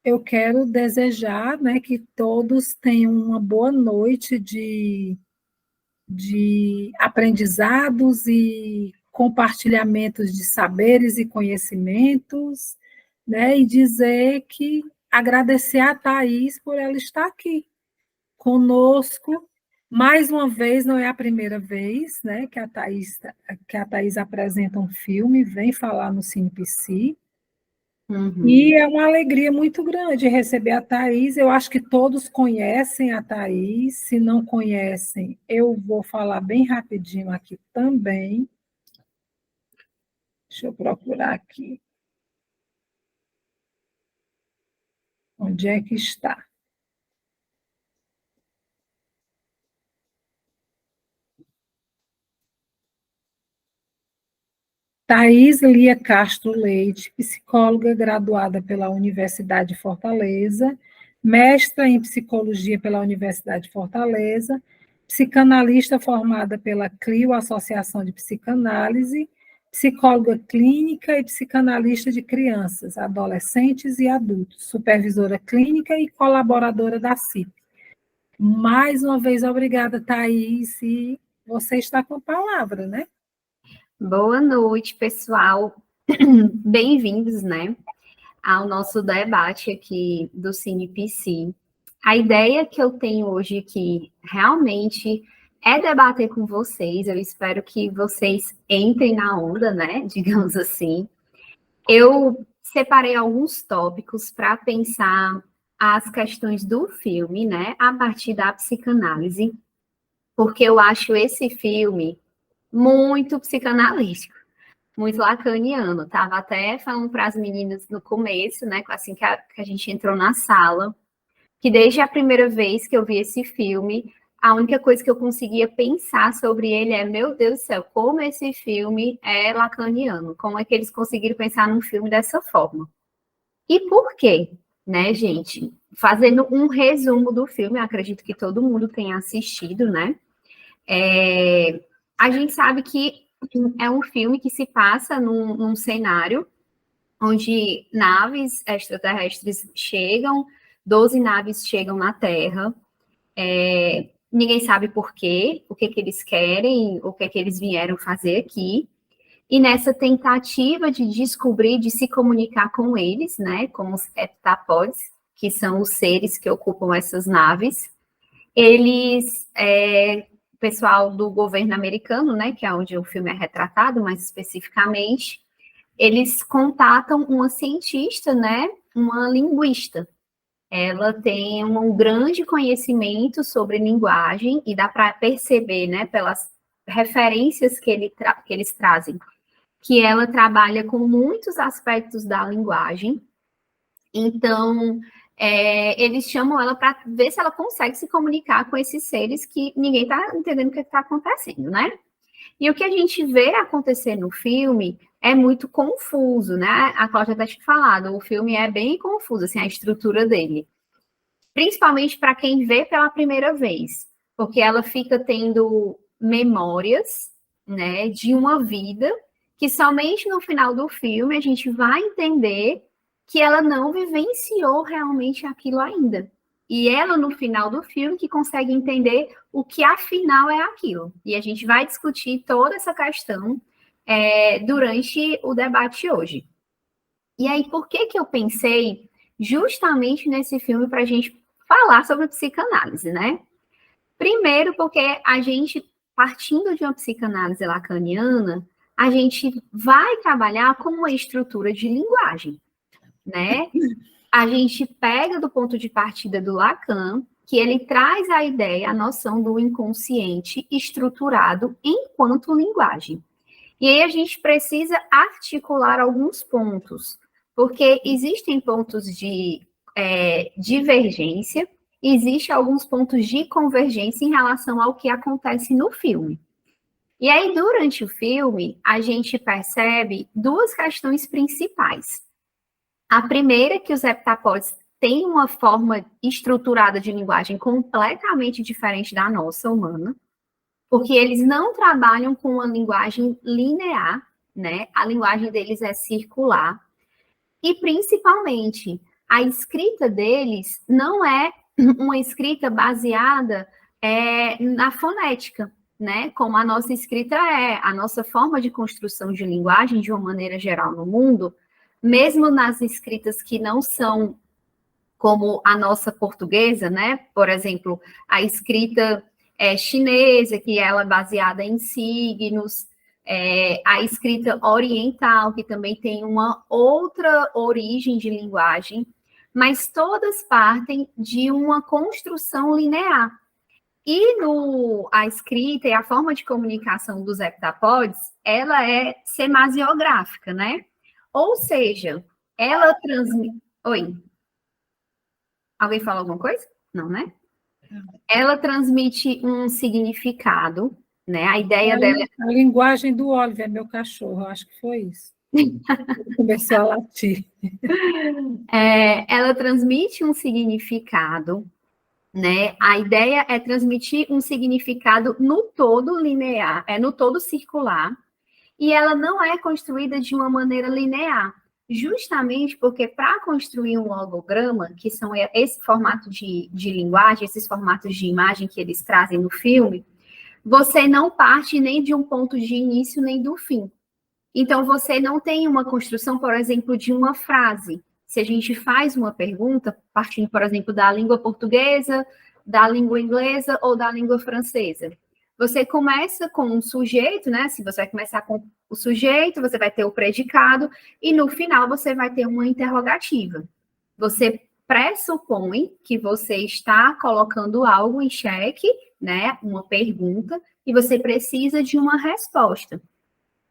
eu quero desejar, né, que todos tenham uma boa noite de aprendizados e compartilhamentos de saberes e conhecimentos, né, e dizer que agradecer a Thais por ela estar aqui conosco. Mais uma vez, não é a primeira vez, né, que a Thais apresenta um filme, vem falar no CinePC, e Uhum. é uma alegria muito grande receber a Thais. Eu acho que todos conhecem a Thais. Se não conhecem, eu vou falar bem rapidinho aqui também. Deixa eu procurar aqui. Onde é que está? Thais Lia Castro Leite, psicóloga graduada pela Universidade de Fortaleza, mestra em psicologia pela Universidade de Fortaleza, psicanalista formada pela CLIO, Associação de Psicanálise, psicóloga clínica e psicanalista de crianças, adolescentes e adultos, supervisora clínica e colaboradora da CIP. Mais uma vez, obrigada, Thais, e você está com a palavra, né? Boa noite, pessoal. Bem-vindos, né, ao nosso debate aqui do CinePC. A ideia que eu tenho hoje aqui realmente é debater com vocês. Eu espero que vocês entrem na onda, né, digamos assim. Eu separei alguns tópicos para pensar as questões do filme, né, a partir da psicanálise, porque eu acho esse filme muito psicanalítico, muito lacaniano. Tava até falando para as meninas no começo, né, assim que a gente entrou na sala, que desde a primeira vez que eu vi esse filme, a única coisa que eu conseguia pensar sobre ele é, meu Deus do céu, como esse filme é lacaniano, como é que eles conseguiram pensar num filme dessa forma. E por quê? Né, gente? Fazendo um resumo do filme, eu acredito que todo mundo tenha assistido, né? A gente sabe que é um filme que se passa num cenário onde naves extraterrestres chegam, 12 naves chegam na Terra, ninguém sabe por quê, o que, que eles querem, o que, que eles vieram fazer aqui. E nessa tentativa de descobrir, de se comunicar com eles, né, com os heptapods, que são os seres que ocupam essas naves, eles, o pessoal do governo americano, né, que é onde o filme é retratado mais especificamente, eles contatam uma cientista, né, uma linguista. Ela tem um grande conhecimento sobre linguagem e dá para perceber, né, pelas referências que eles trazem, que ela trabalha com muitos aspectos da linguagem. Então, eles chamam ela para ver se ela consegue se comunicar com esses seres que ninguém está entendendo o que está acontecendo, né? E o que a gente vê acontecer no filme é muito confuso, né? A Cláudia até tinha falado, o filme é bem confuso, assim, a estrutura dele. Principalmente para quem vê pela primeira vez, porque ela fica tendo memórias, né, de uma vida que somente no final do filme a gente vai entender que ela não vivenciou realmente aquilo ainda. E ela, no final do filme, que consegue entender o que afinal é aquilo. E a gente vai discutir toda essa questão durante o debate hoje. E aí, por que que eu pensei justamente nesse filme para a gente falar sobre psicanálise, né? Primeiro, porque a gente, partindo de uma psicanálise lacaniana, a gente vai trabalhar com uma estrutura de linguagem, né? A gente pega do ponto de partida do Lacan, que ele traz a ideia, a noção do inconsciente estruturado enquanto linguagem. E aí a gente precisa articular alguns pontos, porque existem pontos de divergência, existem alguns pontos de convergência em relação ao que acontece no filme. E aí, durante o filme, a gente percebe duas questões principais. A primeira é que os heptapods têm uma forma estruturada de linguagem completamente diferente da nossa humana, porque eles não trabalham com uma linguagem linear, né? A linguagem deles é circular. E, principalmente, a escrita deles não é uma escrita baseada na fonética, né? Como a nossa escrita é, a nossa forma de construção de linguagem, de uma maneira geral no mundo, mesmo nas escritas que não são como a nossa portuguesa, né? Por exemplo, a escrita chinesa, que ela é baseada em signos, a escrita oriental, que também tem uma outra origem de linguagem, mas todas partem de uma construção linear. E a escrita e a forma de comunicação dos heptapódios, ela é semasiográfica, né? Ou seja, ela transmite... Oi? Alguém fala alguma coisa? Não, né? Ela transmite um significado, né? A ideia dela... A linguagem do Oliver, meu cachorro, acho que foi isso. Começou a latir. Ela transmite um significado, né? A ideia é transmitir um significado no todo linear, no todo circular, e ela não é construída de uma maneira linear, justamente porque para construir um logograma, que são esse formato de linguagem, esses formatos de imagem que eles trazem no filme, você não parte nem de um ponto de início nem do fim. Então, você não tem uma construção, por exemplo, de uma frase. Se a gente faz uma pergunta, partindo, por exemplo, da língua portuguesa, da língua inglesa ou da língua francesa, você começa com um sujeito, né? Se você vai começar com o sujeito, você vai ter o predicado, e no final você vai ter uma interrogativa. Você pressupõe que você está colocando algo em xeque, né? Uma pergunta, e você precisa de uma resposta.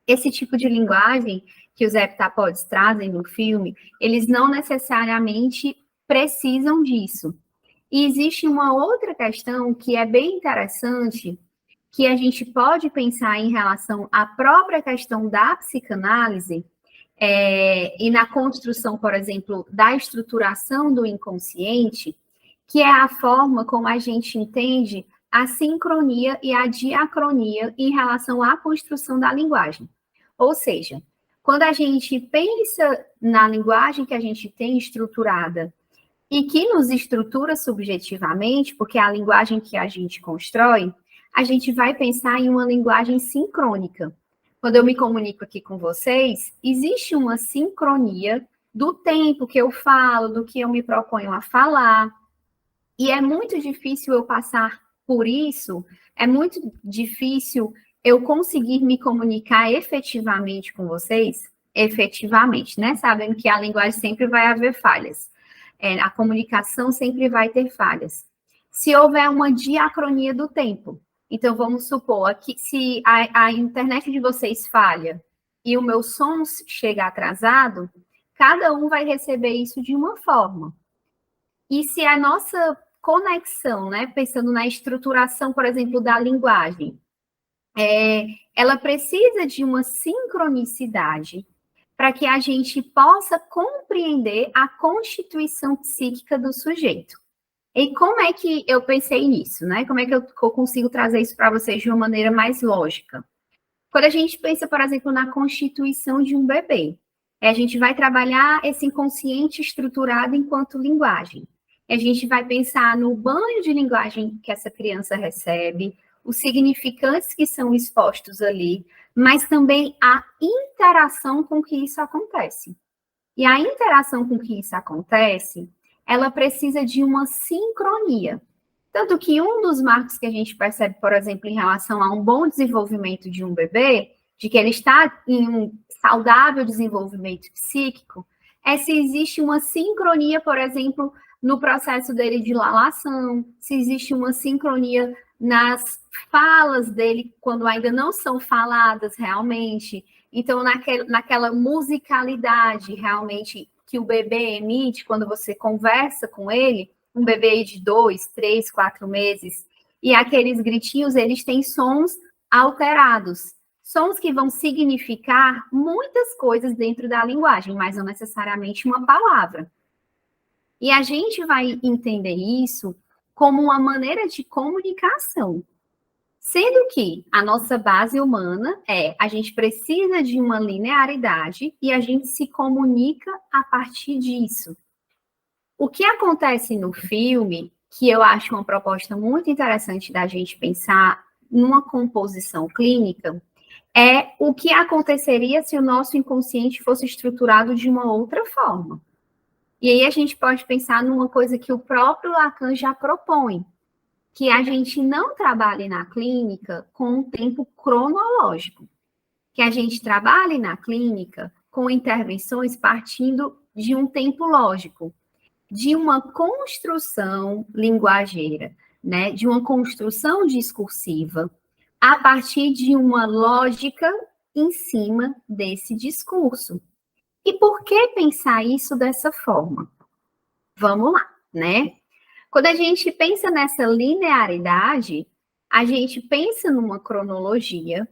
Esse tipo de linguagem que os heptapódios trazem no filme, eles não necessariamente precisam disso. E existe uma outra questão que é bem interessante, que a gente pode pensar em relação à própria questão da psicanálise, e na construção, por exemplo, da estruturação do inconsciente, que é a forma como a gente entende a sincronia e a diacronia em relação à construção da linguagem. Ou seja, quando a gente pensa na linguagem que a gente tem estruturada e que nos estrutura subjetivamente, porque é a linguagem que a gente constrói, a gente vai pensar em uma linguagem sincrônica. Quando eu me comunico aqui com vocês, existe uma sincronia do tempo que eu falo, do que eu me proponho a falar, e é muito difícil eu passar por isso, é muito difícil eu conseguir me comunicar efetivamente com vocês, efetivamente, né? Sabendo que a linguagem sempre vai haver falhas, a comunicação sempre vai ter falhas. Se houver uma diacronia do tempo, então vamos supor que se a internet de vocês falha e o meu som chega atrasado, cada um vai receber isso de uma forma. E se a nossa conexão, né, pensando na estruturação, por exemplo, da linguagem, ela precisa de uma sincronicidade para que a gente possa compreender a constituição psíquica do sujeito. E como é que eu pensei nisso, né? Como é que eu consigo trazer isso para vocês de uma maneira mais lógica? Quando a gente pensa, por exemplo, na constituição de um bebê, a gente vai trabalhar esse inconsciente estruturado enquanto linguagem. A gente vai pensar no banho de linguagem que essa criança recebe, os significantes que são expostos ali, mas também a interação com que isso acontece. E a interação com que isso acontece, ela precisa de uma sincronia. Tanto que um dos marcos que a gente percebe, por exemplo, em relação a um bom desenvolvimento de um bebê, de que ele está em um saudável desenvolvimento psíquico, é se existe uma sincronia, por exemplo, no processo dele de lalação, se existe uma sincronia nas falas dele, quando ainda não são faladas realmente. Então, naquela musicalidade realmente que o bebê emite quando você conversa com ele, um bebê de 2, 3, 4 meses, e aqueles gritinhos, eles têm sons alterados, sons que vão significar muitas coisas dentro da linguagem, mas não necessariamente uma palavra. E a gente vai entender isso como uma maneira de comunicação. Sendo que a nossa base humana a gente precisa de uma linearidade e a gente se comunica a partir disso. O que acontece no filme, que eu acho uma proposta muito interessante da gente pensar numa composição clínica, é o que aconteceria se o nosso inconsciente fosse estruturado de uma outra forma. E aí a gente pode pensar numa coisa que o próprio Lacan já propõe, que a gente não trabalhe na clínica com um tempo cronológico, que a gente trabalhe na clínica com intervenções partindo de um tempo lógico, de uma construção linguageira, né, de uma construção discursiva, a partir de uma lógica em cima desse discurso. E por que pensar isso dessa forma? Vamos lá, né? Quando a gente pensa nessa linearidade, a gente pensa numa cronologia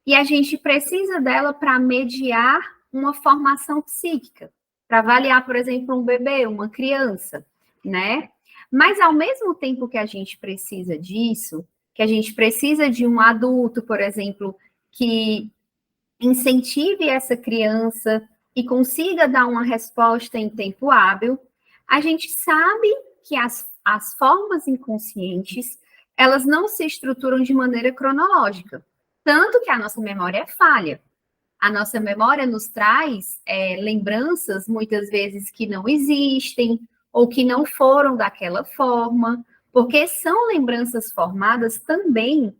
e a gente precisa dela para mediar uma formação psíquica, para avaliar, por exemplo, um bebê, uma criança, né? Mas ao mesmo tempo que a gente precisa disso, que a gente precisa de um adulto, por exemplo, que incentive essa criança e consiga dar uma resposta em tempo hábil, a gente sabe que as formas inconscientes, elas não se estruturam de maneira cronológica, tanto que a nossa memória é falha. A nossa memória nos traz lembranças, muitas vezes, que não existem, ou que não foram daquela forma, porque são lembranças formadas também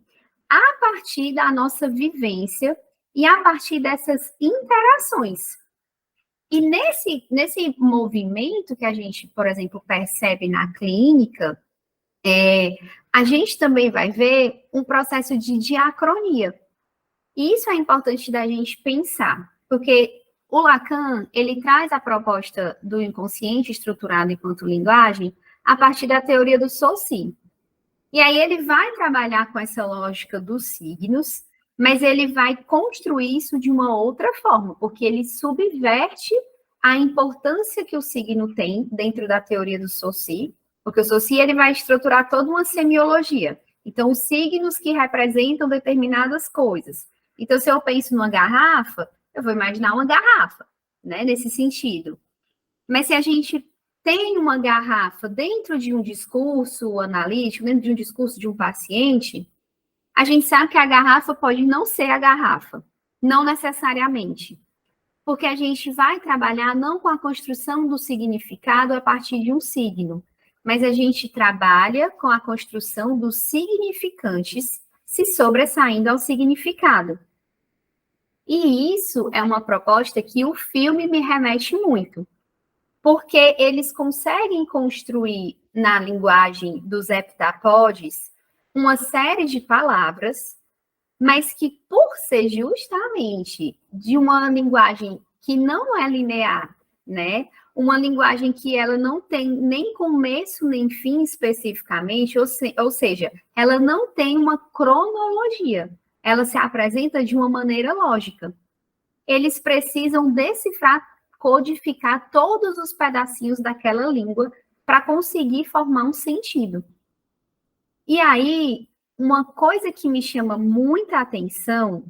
a partir da nossa vivência e a partir dessas interações. E nesse movimento que a gente, por exemplo, percebe na clínica, a gente também vai ver um processo de diacronia. E isso é importante da gente pensar, porque o Lacan, ele traz a proposta do inconsciente estruturado enquanto linguagem a partir da teoria do Saussure. E aí ele vai trabalhar com essa lógica dos signos, mas ele vai construir isso de uma outra forma, porque ele subverte a importância que o signo tem dentro da teoria do Saussure, porque o Saussure ele vai estruturar toda uma semiologia. Então, os signos que representam determinadas coisas. Então, se eu penso numa garrafa, eu vou imaginar uma garrafa, né, nesse sentido. Mas se a gente tem uma garrafa dentro de um discurso analítico, dentro de um discurso de um paciente, a gente sabe que a garrafa pode não ser a garrafa, não necessariamente, porque a gente vai trabalhar não com a construção do significado a partir de um signo, mas a gente trabalha com a construção dos significantes se sobressaindo ao significado. E isso é uma proposta que o filme me remete muito, porque eles conseguem construir na linguagem dos heptapodes uma série de palavras, mas que por ser justamente de uma linguagem que não é linear, né? Uma linguagem que ela não tem nem começo nem fim especificamente, ou seja, ela não tem uma cronologia, ela se apresenta de uma maneira lógica. Eles precisam decifrar, codificar todos os pedacinhos daquela língua para conseguir formar um sentido. E aí, uma coisa que me chama muita atenção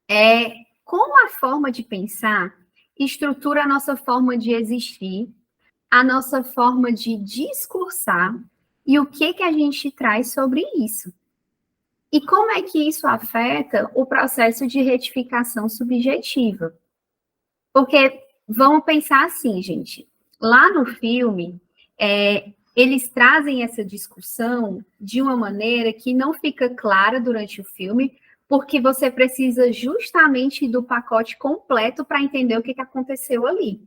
é como a forma de pensar estrutura a nossa forma de existir, a nossa forma de discursar e o que a gente traz sobre isso. E como é que isso afeta o processo de retificação subjetiva? Porque vamos pensar assim, gente. Lá no filme, eles trazem essa discussão de uma maneira que não fica clara durante o filme, porque você precisa justamente do pacote completo para entender o que aconteceu ali.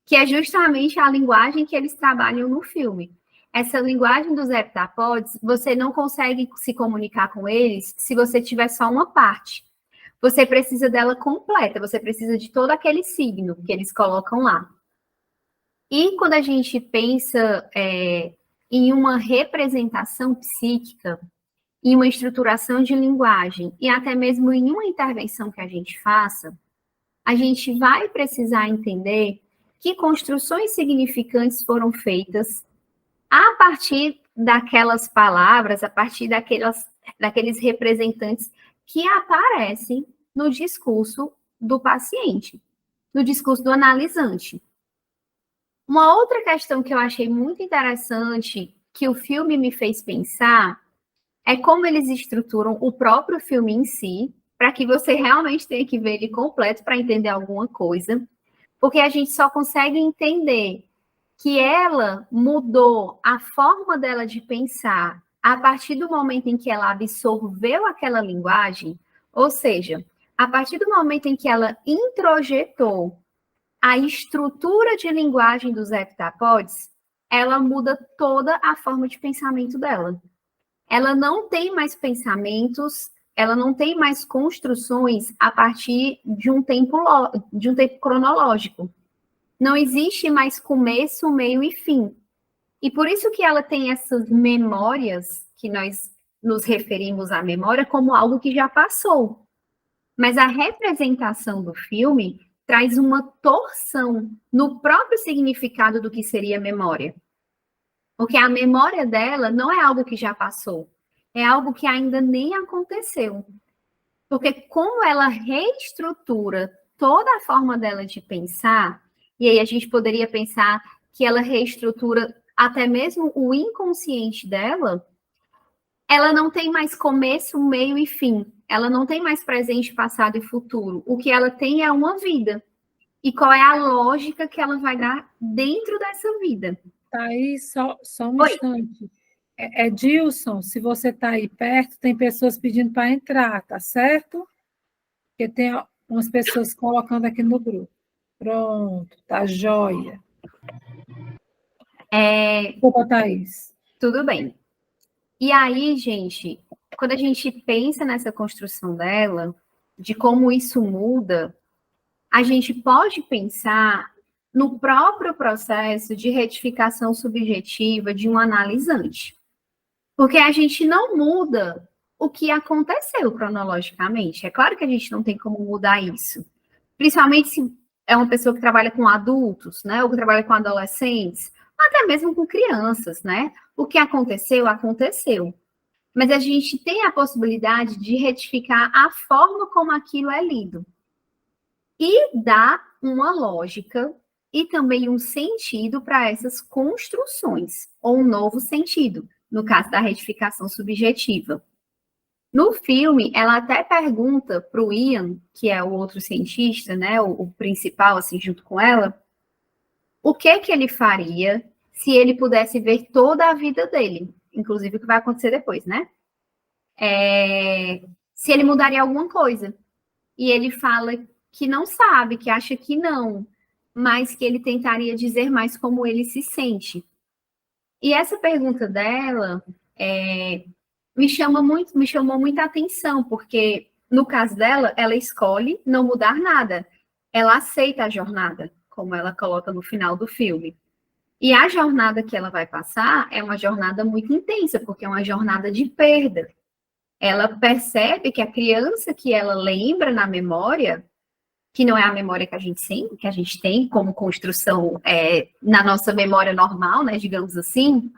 Que é justamente a linguagem que eles trabalham no filme. Essa linguagem dos heptapodes, você não consegue se comunicar com eles se você tiver só uma parte. Você precisa dela completa, você precisa de todo aquele signo que eles colocam lá. E quando a gente pensa em uma representação psíquica, em uma estruturação de linguagem e até mesmo em uma intervenção que a gente faça, a gente vai precisar entender que construções significantes foram feitas a partir daquelas palavras, a partir daqueles representantes que aparecem no discurso do paciente, no discurso do analisante. Uma outra questão que eu achei muito interessante, que o filme me fez pensar, é como eles estruturam o próprio filme em si, para que você realmente tenha que ver ele completo para entender alguma coisa, porque a gente só consegue entender que ela mudou a forma dela de pensar a partir do momento em que ela absorveu aquela linguagem, ou seja, a partir do momento em que ela introjetou a estrutura de linguagem dos heptapods, ela muda toda a forma de pensamento dela. Ela não tem mais pensamentos, ela não tem mais construções a partir de um tempo cronológico. Não existe mais começo, meio e fim. E por isso que ela tem essas memórias, que nós nos referimos à memória como algo que já passou. Mas a representação do filme traz uma torção no próprio significado do que seria memória. Porque a memória dela não é algo que já passou, é algo que ainda nem aconteceu. Porque como ela reestrutura toda a forma dela de pensar, e aí a gente poderia pensar que ela reestrutura até mesmo o inconsciente dela, ela não tem mais começo, meio e fim. Ela não tem mais presente, passado e futuro. O que ela tem é uma vida. E qual é a lógica que ela vai dar dentro dessa vida? Tá aí, só um Oi. instante. Dilson, se você está aí perto, tem pessoas pedindo para entrar, tá certo? Porque tem umas pessoas colocando aqui no grupo. Pronto, tá joia. Desculpa, Thaís. Tudo bem. E aí, gente, quando a gente pensa nessa construção dela, de como isso muda, a gente pode pensar no próprio processo de retificação subjetiva de um analisante. Porque a gente não muda o que aconteceu cronologicamente. É claro que a gente não tem como mudar isso. Principalmente se é uma pessoa que trabalha com adultos, né? Ou que trabalha com adolescentes, até mesmo com crianças, né? O que aconteceu, aconteceu. Mas a gente tem a possibilidade de retificar a forma como aquilo é lido. E dar uma lógica e também um sentido para essas construções, ou um novo sentido, no caso da retificação subjetiva. No filme, ela até pergunta para o Ian, que é o outro cientista, né, o principal, assim, junto com ela, o que ele faria se ele pudesse ver toda a vida dele, inclusive o que vai acontecer depois, né? Se ele mudaria alguma coisa. E ele fala que não sabe, que acha que não, mas que ele tentaria dizer mais como ele se sente. E essa pergunta dela me chamou muita atenção, porque no caso dela, ela escolhe não mudar nada. Ela aceita a jornada, como ela coloca no final do filme. E a jornada que ela vai passar é uma jornada muito intensa, porque é uma jornada de perda. Ela percebe que a criança que ela lembra na memória, que não é a memória que a gente tem como construção na nossa memória normal, né, digamos assim,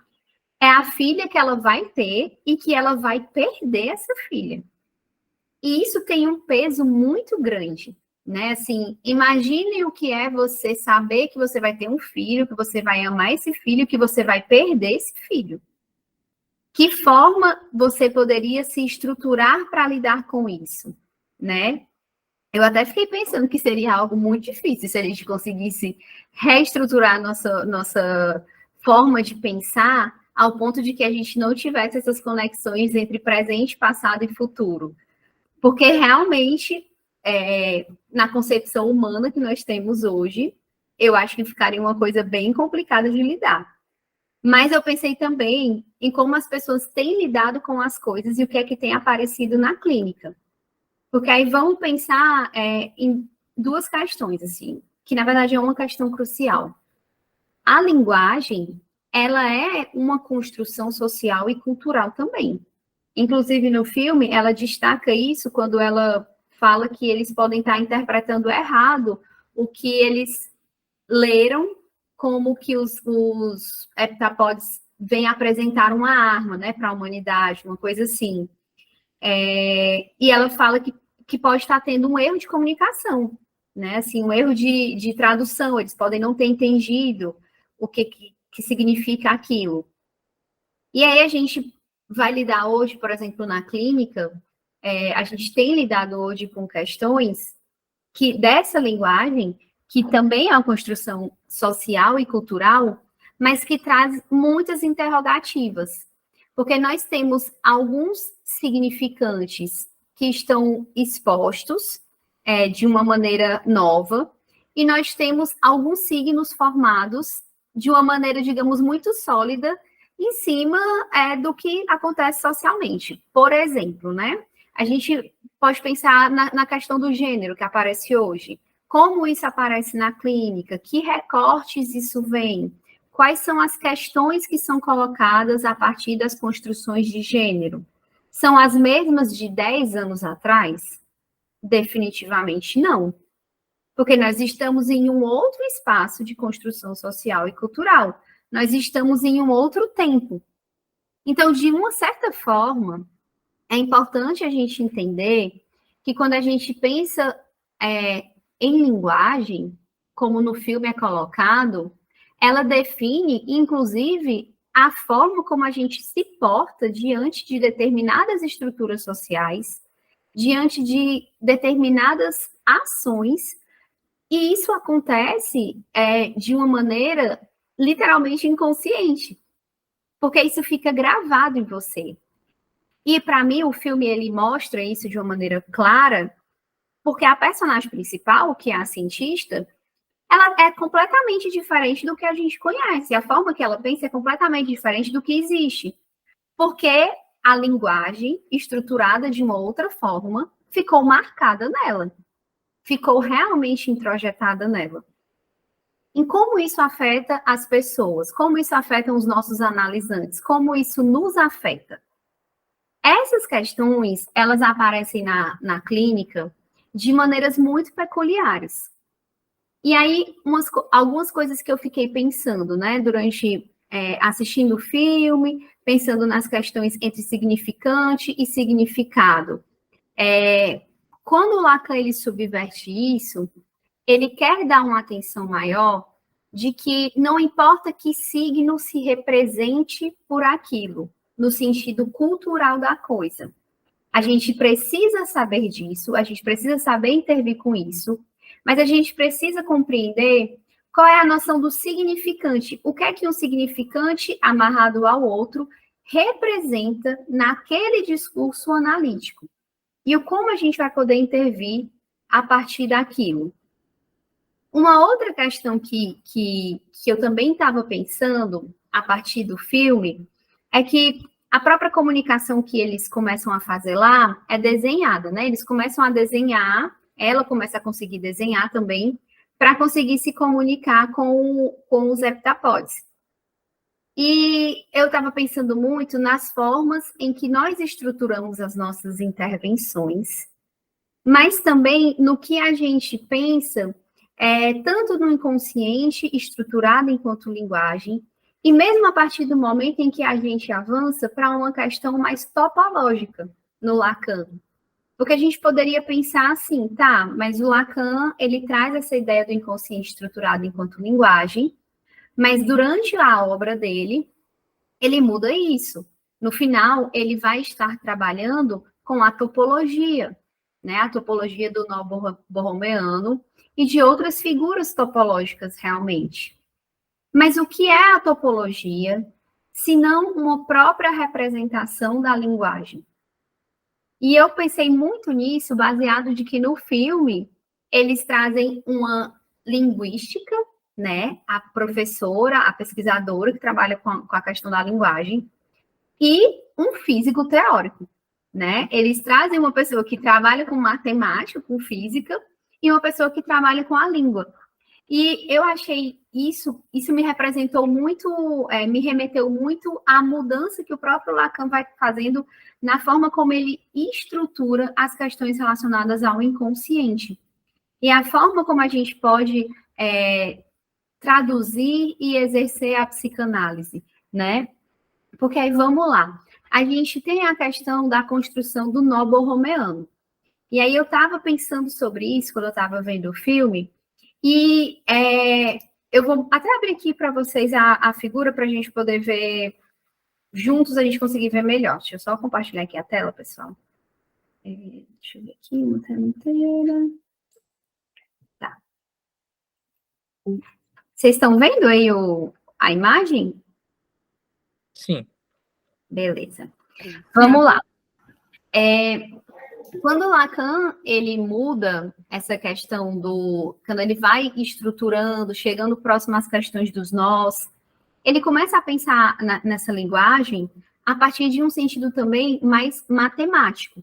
é a filha que ela vai ter e que ela vai perder essa filha. E isso tem um peso muito grande, né? Assim, imagine o que é você saber que você vai ter um filho, que você vai amar esse filho, que você vai perder esse filho. Que forma você poderia se estruturar para lidar com isso, né? Eu até fiquei pensando que seria algo muito difícil se a gente conseguisse reestruturar nossa forma de pensar ao ponto de que a gente não tivesse essas conexões entre presente, passado e futuro. Porque realmente, na concepção humana que nós temos hoje, eu acho que ficaria uma coisa bem complicada de lidar. Mas eu pensei também em como as pessoas têm lidado com as coisas e o que é que tem aparecido na clínica. Porque aí vamos pensar em duas questões, assim, que na verdade é uma questão crucial. A linguagem, ela é uma construção social e cultural também. Inclusive, no filme, ela destaca isso quando ela fala que eles podem estar interpretando errado o que eles leram como que os heptapods vêm apresentar uma arma, né, para a humanidade, uma coisa assim. E ela fala que pode estar tendo um erro de comunicação, né, assim, um erro de tradução, eles podem não ter entendido o que significa aquilo. E aí a gente vai lidar hoje, por exemplo, na clínica, a gente tem lidado hoje com questões que dessa linguagem, que também é uma construção social e cultural, mas que traz muitas interrogativas. Porque nós temos alguns significantes que estão expostos de uma maneira nova, e nós temos alguns signos formados de uma maneira, digamos, muito sólida em cima do que acontece socialmente. Por exemplo, né? A gente pode pensar na questão do gênero que aparece hoje. Como isso aparece na clínica? Que recortes isso vem? Quais são as questões que são colocadas a partir das construções de gênero? São as mesmas de 10 anos atrás? Definitivamente não. Porque nós estamos em um outro espaço de construção social e cultural. Nós estamos em um outro tempo. Então, de uma certa forma, é importante a gente entender que quando a gente pensa em linguagem, como no filme é colocado, ela define, inclusive, a forma como a gente se porta diante de determinadas estruturas sociais, diante de determinadas ações, e isso acontece de uma maneira literalmente inconsciente, porque isso fica gravado em você. E, para mim, o filme ele mostra isso de uma maneira clara, porque a personagem principal, que é a cientista, ela é completamente diferente do que a gente conhece. A forma que ela pensa é completamente diferente do que existe. Porque a linguagem, estruturada de uma outra forma, ficou marcada nela. Ficou realmente introjetada nela. E como isso afeta as pessoas? Como isso afeta os nossos analisantes? Como isso nos afeta? Essas questões, elas aparecem na clínica de maneiras muito peculiares. E aí, algumas coisas que eu fiquei pensando, né, durante assistindo o filme, pensando nas questões entre significante e significado. Quando o Lacan ele subverte isso, ele quer dar uma atenção maior de que não importa que signo se represente por aquilo, no sentido cultural da coisa. A gente precisa saber disso, a gente precisa saber intervir com isso, mas a gente precisa compreender qual é a noção do significante. O que é que um significante amarrado ao outro representa naquele discurso analítico? E como a gente vai poder intervir a partir daquilo? Uma outra questão que eu também estava pensando a partir do filme é que a própria comunicação que eles começam a fazer lá é desenhada, né? Eles começam a desenhar, ela começa a conseguir desenhar também, para conseguir se comunicar com os heptapodes. E eu estava pensando muito nas formas em que nós estruturamos as nossas intervenções, mas também no que a gente pensa, tanto no inconsciente, estruturado enquanto linguagem, e mesmo a partir do momento em que a gente avança para uma questão mais topológica no Lacan. Porque a gente poderia pensar assim, tá, mas o Lacan, ele traz essa ideia do inconsciente estruturado enquanto linguagem, mas durante a obra dele, ele muda isso. No final, ele vai estar trabalhando com a topologia, né? A topologia do nó borromeano e de outras figuras topológicas realmente. Mas o que é a topologia, se não uma própria representação da linguagem? E eu pensei muito nisso, baseado de que no filme eles trazem uma linguística, né? A professora, a pesquisadora que trabalha com a questão da linguagem, e um físico teórico, né? Eles trazem uma pessoa que trabalha com matemática, com física, e uma pessoa que trabalha com a língua. E eu achei isso me representou muito, me remeteu muito à mudança que o próprio Lacan vai fazendo na forma como ele estrutura as questões relacionadas ao inconsciente. E a forma como a gente pode traduzir e exercer a psicanálise, né? Porque aí vamos lá. A gente tem a questão da construção do nó borromeano. E aí eu estava pensando sobre isso quando eu estava vendo o filme, e Eu vou até abrir aqui para vocês a figura para a gente poder ver juntos, a gente conseguir ver melhor. Deixa eu só compartilhar aqui a tela, pessoal. Deixa eu ver aqui, uma tela inteira. Tá. Vocês estão vendo aí a imagem? Sim. Beleza. Vamos lá. Quando Lacan, ele muda essa questão quando ele vai estruturando, chegando próximo às questões dos nós, ele começa a pensar nessa linguagem a partir de um sentido também mais matemático.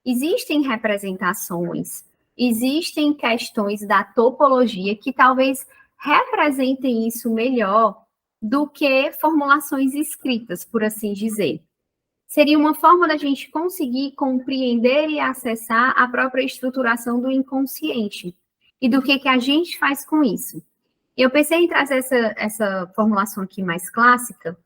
Existem representações, existem questões da topologia que talvez representem isso melhor do que formulações escritas, por assim dizer. Seria uma forma da gente conseguir compreender e acessar a própria estruturação do inconsciente e do que a gente faz com isso. Eu pensei em trazer essa formulação aqui mais clássica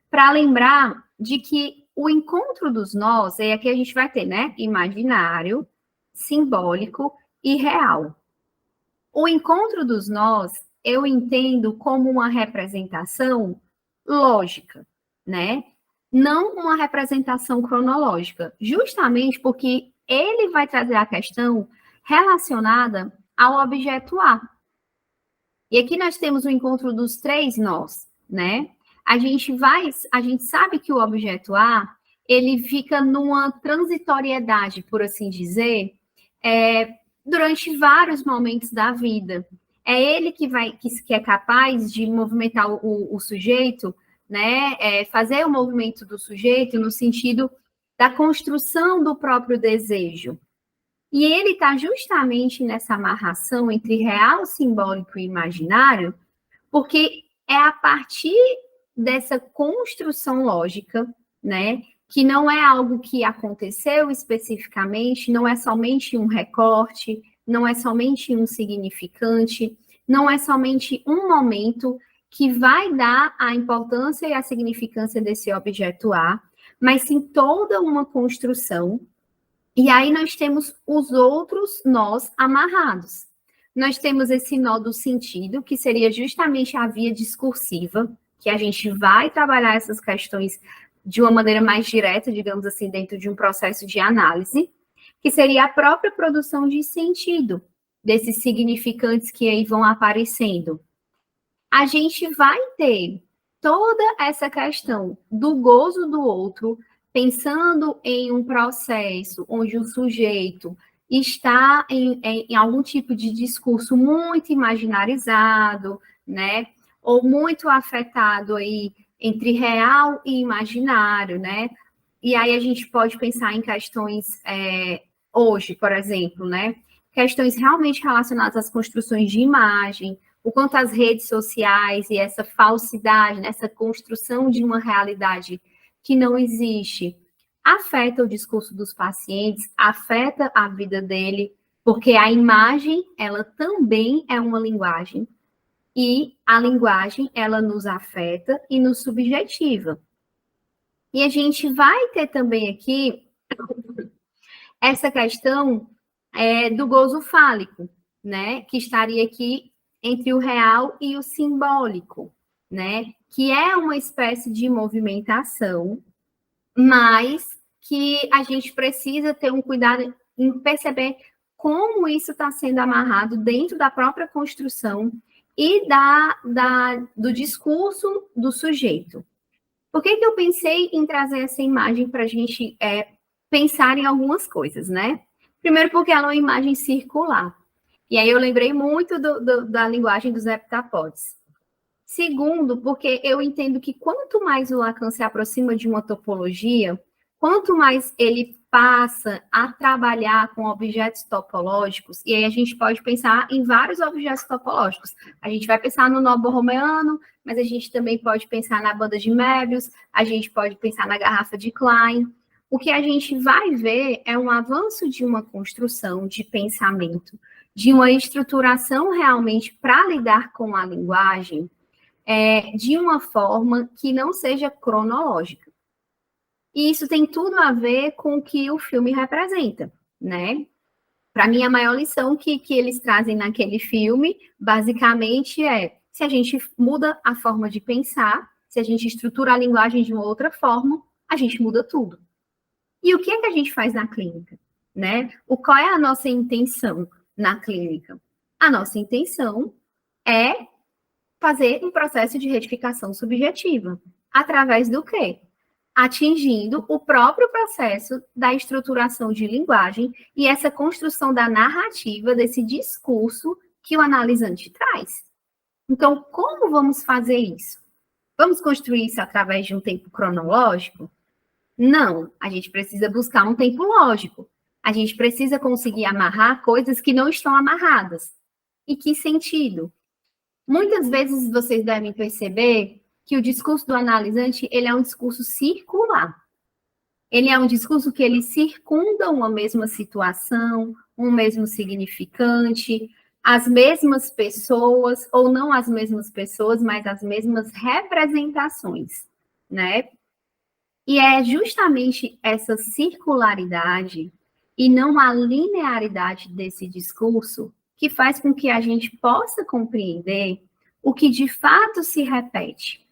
para lembrar de que o encontro dos nós, e aqui a gente vai ter, né, imaginário, simbólico e real. O encontro dos nós, eu entendo como uma representação lógica, né? Não uma representação cronológica, justamente porque ele vai trazer a questão relacionada ao objeto A. E aqui nós temos o encontro dos três nós, né? A gente sabe que o objeto A, ele fica numa transitoriedade, por assim dizer, durante vários momentos da vida. É ele que é capaz de movimentar o sujeito, né? Fazer o movimento do sujeito no sentido da construção do próprio desejo. E ele está justamente nessa amarração entre real, simbólico e imaginário, porque é a partir dessa construção lógica, né, que não é algo que aconteceu especificamente, não é somente um recorte, não é somente um significante, não é somente um momento que vai dar a importância e a significância desse objeto A, mas sim toda uma construção. E aí nós temos os outros nós amarrados. Nós temos esse nó do sentido, que seria justamente a via discursiva, que a gente vai trabalhar essas questões de uma maneira mais direta, digamos assim, dentro de um processo de análise, que seria a própria produção de sentido, desses significantes que aí vão aparecendo. A gente vai ter toda essa questão do gozo do outro, pensando em um processo onde o sujeito está em algum tipo de discurso muito imaginarizado, né? Ou muito afetado aí entre real e imaginário, né? E aí a gente pode pensar em questões hoje, por exemplo, né? Questões realmente relacionadas às construções de imagem, o quanto as redes sociais e essa falsidade, né, essa construção de uma realidade que não existe, afeta o discurso dos pacientes, afeta a vida dele, porque a imagem, ela também é uma linguagem, e a linguagem, ela nos afeta e nos subjetiva. E a gente vai ter também aqui essa questão do gozo fálico, né, que estaria aqui entre o real e o simbólico, né, que é uma espécie de movimentação, mas que a gente precisa ter um cuidado em perceber como isso está sendo amarrado dentro da própria construção e do discurso do sujeito. Por que eu pensei em trazer essa imagem para a gente pensar em algumas coisas, né? Primeiro, porque ela é uma imagem circular. E aí eu lembrei muito da linguagem dos heptapodes. Segundo, porque eu entendo que quanto mais o Lacan se aproxima de uma topologia, quanto mais ele passa a trabalhar com objetos topológicos, e aí a gente pode pensar em vários objetos topológicos. A gente vai pensar no nó borromeano, mas a gente também pode pensar na banda de Möbius, a gente pode pensar na garrafa de Klein. O que a gente vai ver é um avanço de uma construção de pensamento, de uma estruturação realmente para lidar com a linguagem, de uma forma que não seja cronológica. E isso tem tudo a ver com o que o filme representa, né? Para mim, a maior lição que eles trazem naquele filme, basicamente, Se a gente muda a forma de pensar, se a gente estrutura a linguagem de uma outra forma, a gente muda tudo. E o que é que a gente faz na clínica, né? Qual é a nossa intenção na clínica? A nossa intenção é fazer um processo de retificação subjetiva. Através do quê? Atingindo o próprio processo da estruturação de linguagem e essa construção da narrativa desse discurso que o analisante traz. Então, como vamos fazer isso? Vamos construir isso através de um tempo cronológico? Não, a gente precisa buscar um tempo lógico. A gente precisa conseguir amarrar coisas que não estão amarradas. E que sentido? Muitas vezes vocês devem perceber que o discurso do analisante, ele é um discurso circular. Ele é um discurso que ele circunda uma mesma situação, um mesmo significante, as mesmas pessoas, ou não as mesmas pessoas, mas as mesmas representações, né? E é justamente essa circularidade e não a linearidade desse discurso que faz com que a gente possa compreender o que de fato se repete.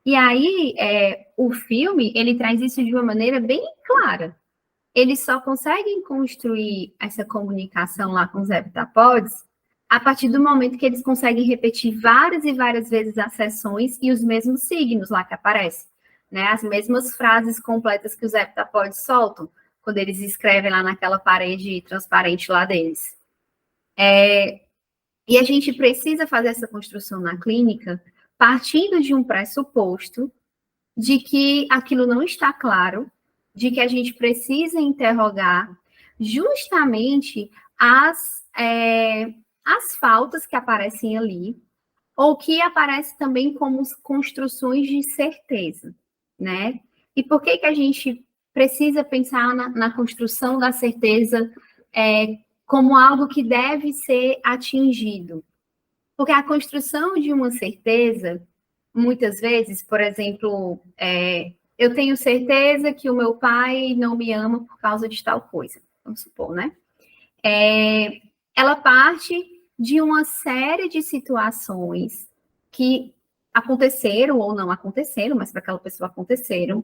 E aí, o filme, ele traz isso de uma maneira bem clara. Eles só conseguem construir essa comunicação lá com os heptapods a partir do momento que eles conseguem repetir várias e várias vezes as sessões e os mesmos signos lá que aparecem, né? As mesmas frases completas que os heptapods soltam quando eles escrevem lá naquela parede transparente lá deles. E a gente precisa fazer essa construção na clínica partindo de um pressuposto de que aquilo não está claro, de que a gente precisa interrogar justamente as faltas que aparecem ali, ou que aparecem também como construções de certeza, né? E por que a gente precisa pensar na construção da certeza como algo que deve ser atingido? Porque a construção de uma certeza, muitas vezes, por exemplo, eu tenho certeza que o meu pai não me ama por causa de tal coisa, vamos supor, né? Ela parte de uma série de situações que aconteceram ou não aconteceram, mas para aquela pessoa aconteceram,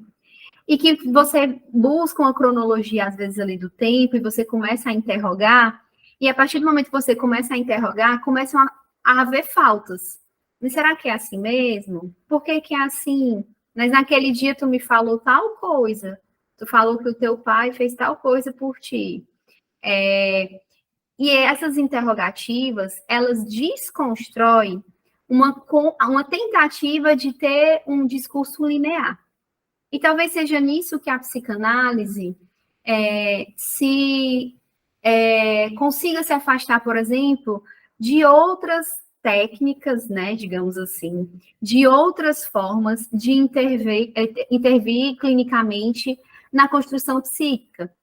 e que você busca uma cronologia, às vezes, ali do tempo, e você começa a interrogar, e a partir do momento que você começa a interrogar, começam a haver faltas. Mas será que é assim mesmo? Por que é assim? Mas naquele dia tu me falou tal coisa, tu falou que o teu pai fez tal coisa por ti. E essas interrogativas, elas desconstroem uma tentativa de ter um discurso linear. E talvez seja nisso que a psicanálise consiga se afastar, por exemplo, de outras técnicas, né, digamos assim, de outras formas de intervir clinicamente na construção psíquica.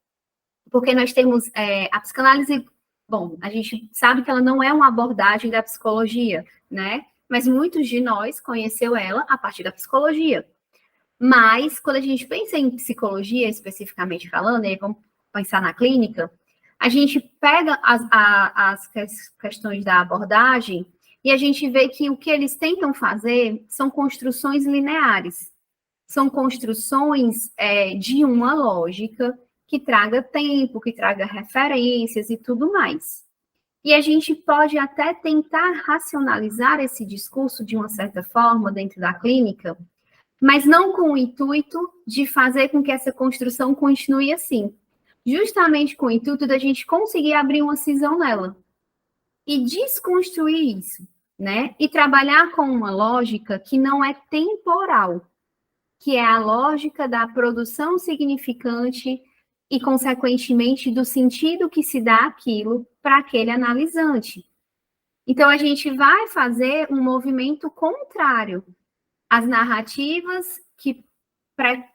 Porque nós temos a psicanálise, bom, a gente sabe que ela não é uma abordagem da psicologia, né, mas muitos de nós conheceu ela a partir da psicologia. Mas, quando a gente pensa em psicologia, especificamente falando, e aí vamos pensar na clínica, a gente pega as questões da abordagem e a gente vê que o que eles tentam fazer são construções lineares. São construções de uma lógica que traga tempo, que traga referências e tudo mais. E a gente pode até tentar racionalizar esse discurso de uma certa forma dentro da clínica, mas não com o intuito de fazer com que essa construção continue assim. Justamente com o intuito da gente conseguir abrir uma cisão nela. E desconstruir isso, né? E trabalhar com uma lógica que não é temporal, que é a lógica da produção significante e, consequentemente, do sentido que se dá aquilo para aquele analisante. Então, a gente vai fazer um movimento contrário. As narrativas que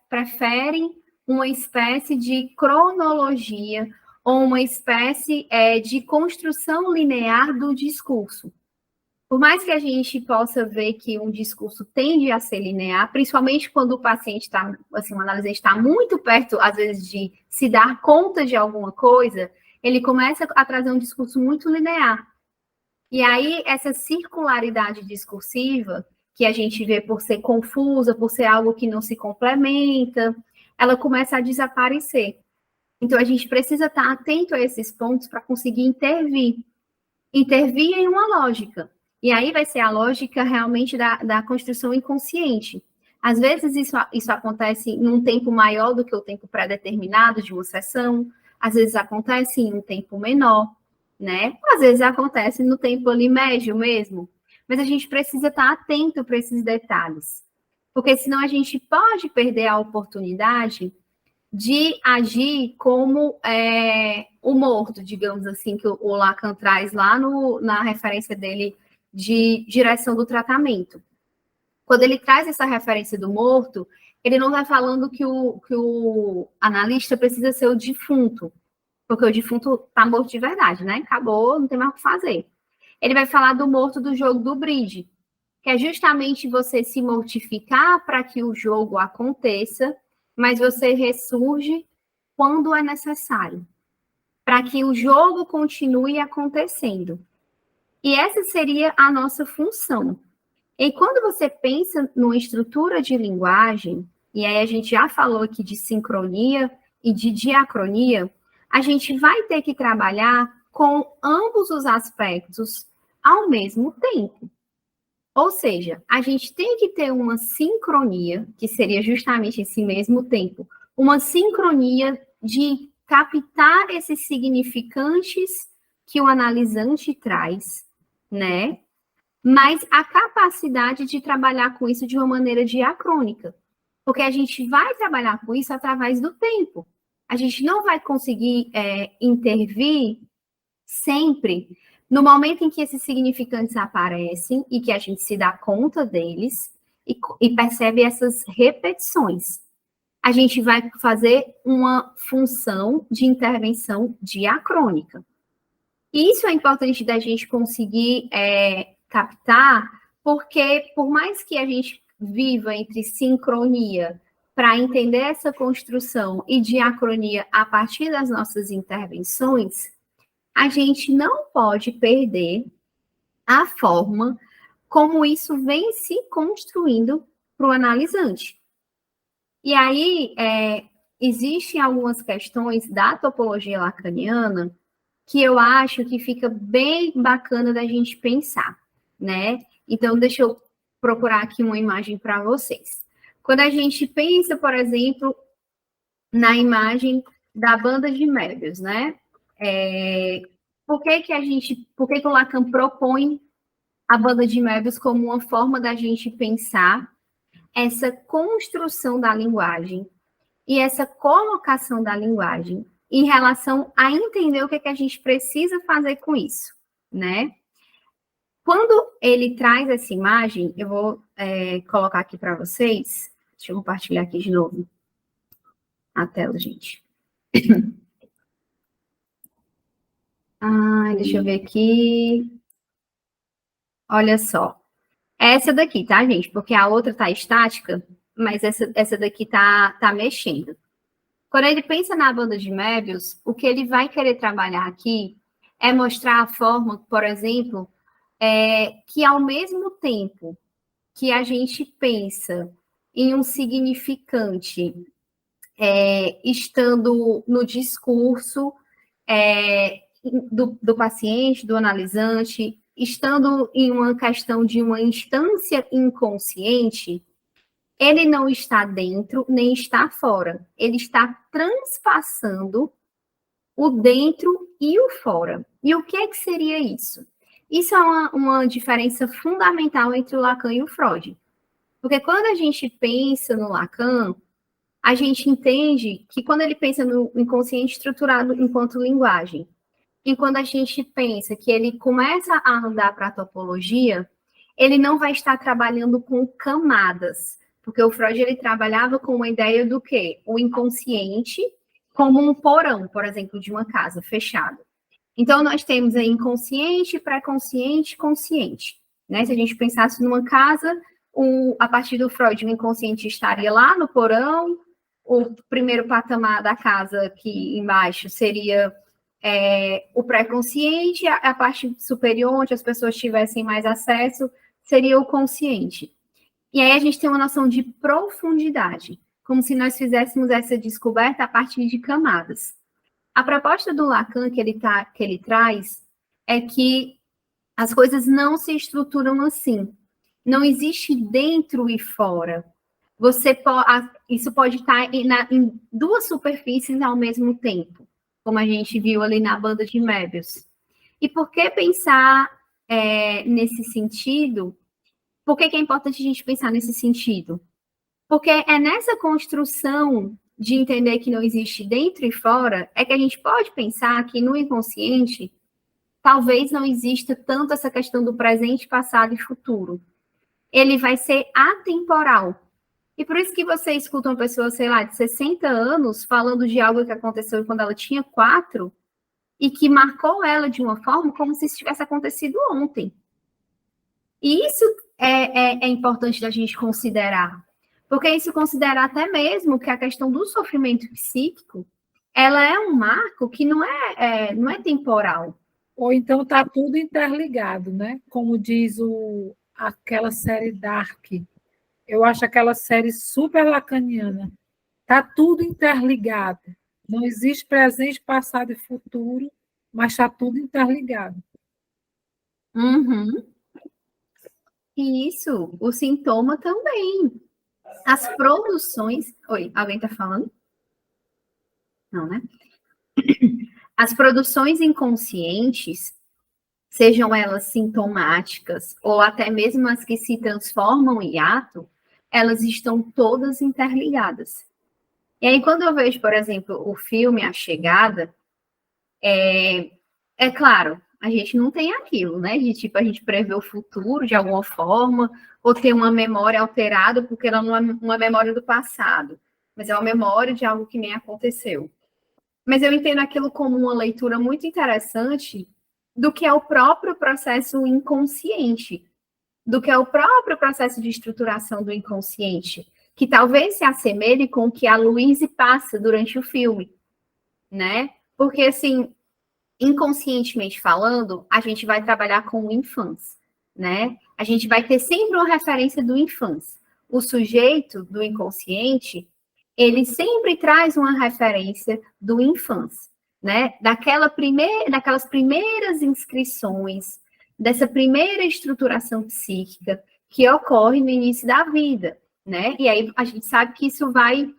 preferem uma espécie de cronologia ou uma espécie de construção linear do discurso. Por mais que a gente possa ver que um discurso tende a ser linear, principalmente quando o paciente está, assim, o analisante está muito perto, às vezes, de se dar conta de alguma coisa, ele começa a trazer um discurso muito linear. E aí, essa circularidade discursiva, que a gente vê por ser confusa, por ser algo que não se complementa, ela começa a desaparecer. Então, a gente precisa estar atento a esses pontos para conseguir intervir em uma lógica. E aí vai ser a lógica realmente da construção inconsciente. Às vezes isso acontece num tempo maior do que o tempo pré-determinado de uma sessão, às vezes acontece em um tempo menor, né? Às vezes acontece no tempo ali médio mesmo. Mas a gente precisa estar atento para esses detalhes, porque senão a gente pode perder a oportunidade de agir como o morto, digamos assim, que o Lacan traz lá na referência dele de direção do tratamento. Quando ele traz essa referência do morto, ele não está falando que o analista precisa ser o defunto, porque o defunto está morto de verdade, né? Acabou, não tem mais o que fazer. Ele vai falar do morto do jogo do bridge, que é justamente você se mortificar para que o jogo aconteça, mas você ressurge quando é necessário, para que o jogo continue acontecendo. E essa seria a nossa função. E quando você pensa numa estrutura de linguagem, e aí a gente já falou aqui de sincronia e de diacronia, a gente vai ter que trabalhar com ambos os aspectos ao mesmo tempo. Ou seja, a gente tem que ter uma sincronia, que seria justamente esse mesmo tempo, uma sincronia de captar esses significantes que o analisante traz, né? Mas a capacidade de trabalhar com isso de uma maneira diacrônica, porque a gente vai trabalhar com isso através do tempo. A gente não vai conseguir intervir sempre no momento em que esses significantes aparecem e que a gente se dá conta deles e percebe essas repetições. A gente vai fazer uma função de intervenção diacrônica. E isso é importante da gente conseguir captar, porque por mais que a gente viva entre sincronia para entender essa construção e diacronia a partir das nossas intervenções, a gente não pode perder a forma como isso vem se construindo para o analisante. E aí, existem algumas questões da topologia lacaniana que eu acho que fica bem bacana da gente pensar, né? Então, deixa eu procurar aqui uma imagem para vocês. Quando a gente pensa, por exemplo, na imagem da banda de Möbius, né? Por que o Lacan propõe a banda de Möbius como uma forma da gente pensar essa construção da linguagem e essa colocação da linguagem em relação a entender o que a gente precisa fazer com isso, né? Quando ele traz essa imagem, eu vou colocar aqui para vocês. Deixa eu compartilhar aqui de novo a tela, gente. Deixa eu ver aqui. Olha só. Essa daqui, tá, gente? Porque a outra tá estática, mas essa daqui tá mexendo. Quando ele pensa na banda de Möbius, o que ele vai querer trabalhar aqui é mostrar a forma, por exemplo, que ao mesmo tempo que a gente pensa em um significante estando no discurso do paciente, do analisante, estando em uma questão de uma instância inconsciente, ele não está dentro nem está fora. Ele está transpassando o dentro e o fora. E o que seria isso? Isso é uma diferença fundamental entre o Lacan e o Freud. Porque quando a gente pensa no Lacan, a gente entende que quando ele pensa no inconsciente estruturado enquanto linguagem, e quando a gente pensa que ele começa a andar para a topologia, ele não vai estar trabalhando com camadas, porque o Freud ele trabalhava com uma ideia do quê? O inconsciente como um porão, por exemplo, de uma casa fechada. Então, nós temos aí inconsciente, pré-consciente, consciente. Né? Se a gente pensasse numa casa, a partir do Freud, o inconsciente estaria lá no porão, o primeiro patamar da casa aqui embaixo seria O pré-consciente, a parte superior, onde as pessoas tivessem mais acesso, seria o consciente. E aí a gente tem uma noção de profundidade, como se nós fizéssemos essa descoberta a partir de camadas. A proposta do Lacan que ele traz é que as coisas não se estruturam assim. Não existe dentro e fora. Isso pode estar em duas superfícies ao mesmo tempo, como a gente viu ali na banda de Möbius. E por que pensar nesse sentido? Por que é importante a gente pensar nesse sentido? Porque é nessa construção de entender que não existe dentro e fora, é que a gente pode pensar que no inconsciente talvez não exista tanto essa questão do presente, passado e futuro. Ele vai ser atemporal. E por isso que você escuta uma pessoa, sei lá, de 60 anos, falando de algo que aconteceu quando ela tinha 4, e que marcou ela de uma forma como se isso tivesse acontecido ontem. E isso é importante da gente considerar. Porque isso considera até mesmo que a questão do sofrimento psíquico, ela é um marco que não é temporal. Ou então está tudo interligado, né? Como diz aquela série Dark. Eu acho aquela série super lacaniana. Está tudo interligado. Não existe presente, passado e futuro, mas está tudo interligado. Uhum. Isso, o sintoma também. As produções... Oi, alguém está falando? Não, né? As produções inconscientes, sejam elas sintomáticas ou até mesmo as que se transformam em ato, elas estão todas interligadas. E aí, quando eu vejo, por exemplo, o filme A Chegada, é claro, a gente não tem aquilo, né? De tipo, a gente prevê o futuro de alguma forma, ou ter uma memória alterada, porque ela não é uma memória do passado, mas é uma memória de algo que nem aconteceu. Mas eu entendo aquilo como uma leitura muito interessante do que é o próprio processo inconsciente, do que é o próprio processo de estruturação do inconsciente, que talvez se assemelhe com o que a Louise passa durante o filme, né? Porque, assim, inconscientemente falando, a gente vai trabalhar com o infância, né? A gente vai ter sempre uma referência do infância. O sujeito do inconsciente, ele sempre traz uma referência do infância, né? Daquelas primeiras inscrições, dessa primeira estruturação psíquica que ocorre no início da vida, né? E aí a gente sabe que isso vai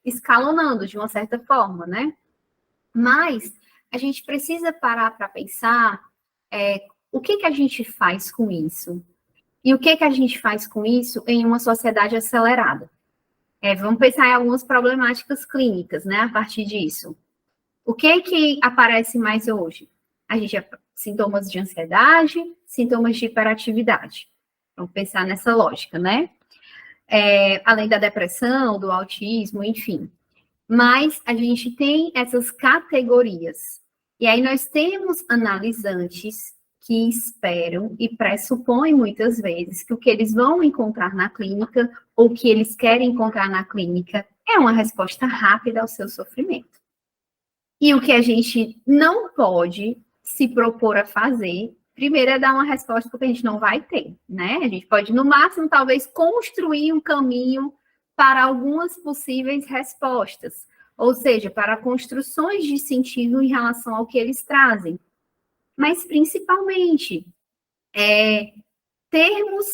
escalonando de uma certa forma, né? Mas a gente precisa parar para pensar o que a gente faz com isso. E o que a gente faz com isso em uma sociedade acelerada. Vamos pensar em algumas problemáticas clínicas, né, a partir disso. O que aparece mais hoje? Sintomas de ansiedade, sintomas de hiperatividade. Vamos pensar nessa lógica, né? Além da depressão, do autismo, enfim. Mas a gente tem essas categorias. E aí nós temos analisantes que esperam e pressupõem muitas vezes que o que eles vão encontrar na clínica ou que eles querem encontrar na clínica é uma resposta rápida ao seu sofrimento. E o que a gente não pode se propor a fazer, primeiro é dar uma resposta porque a gente não vai ter, né? A gente pode, no máximo, talvez construir um caminho para algumas possíveis respostas, ou seja, para construções de sentido em relação ao que eles trazem. Mas, principalmente, termos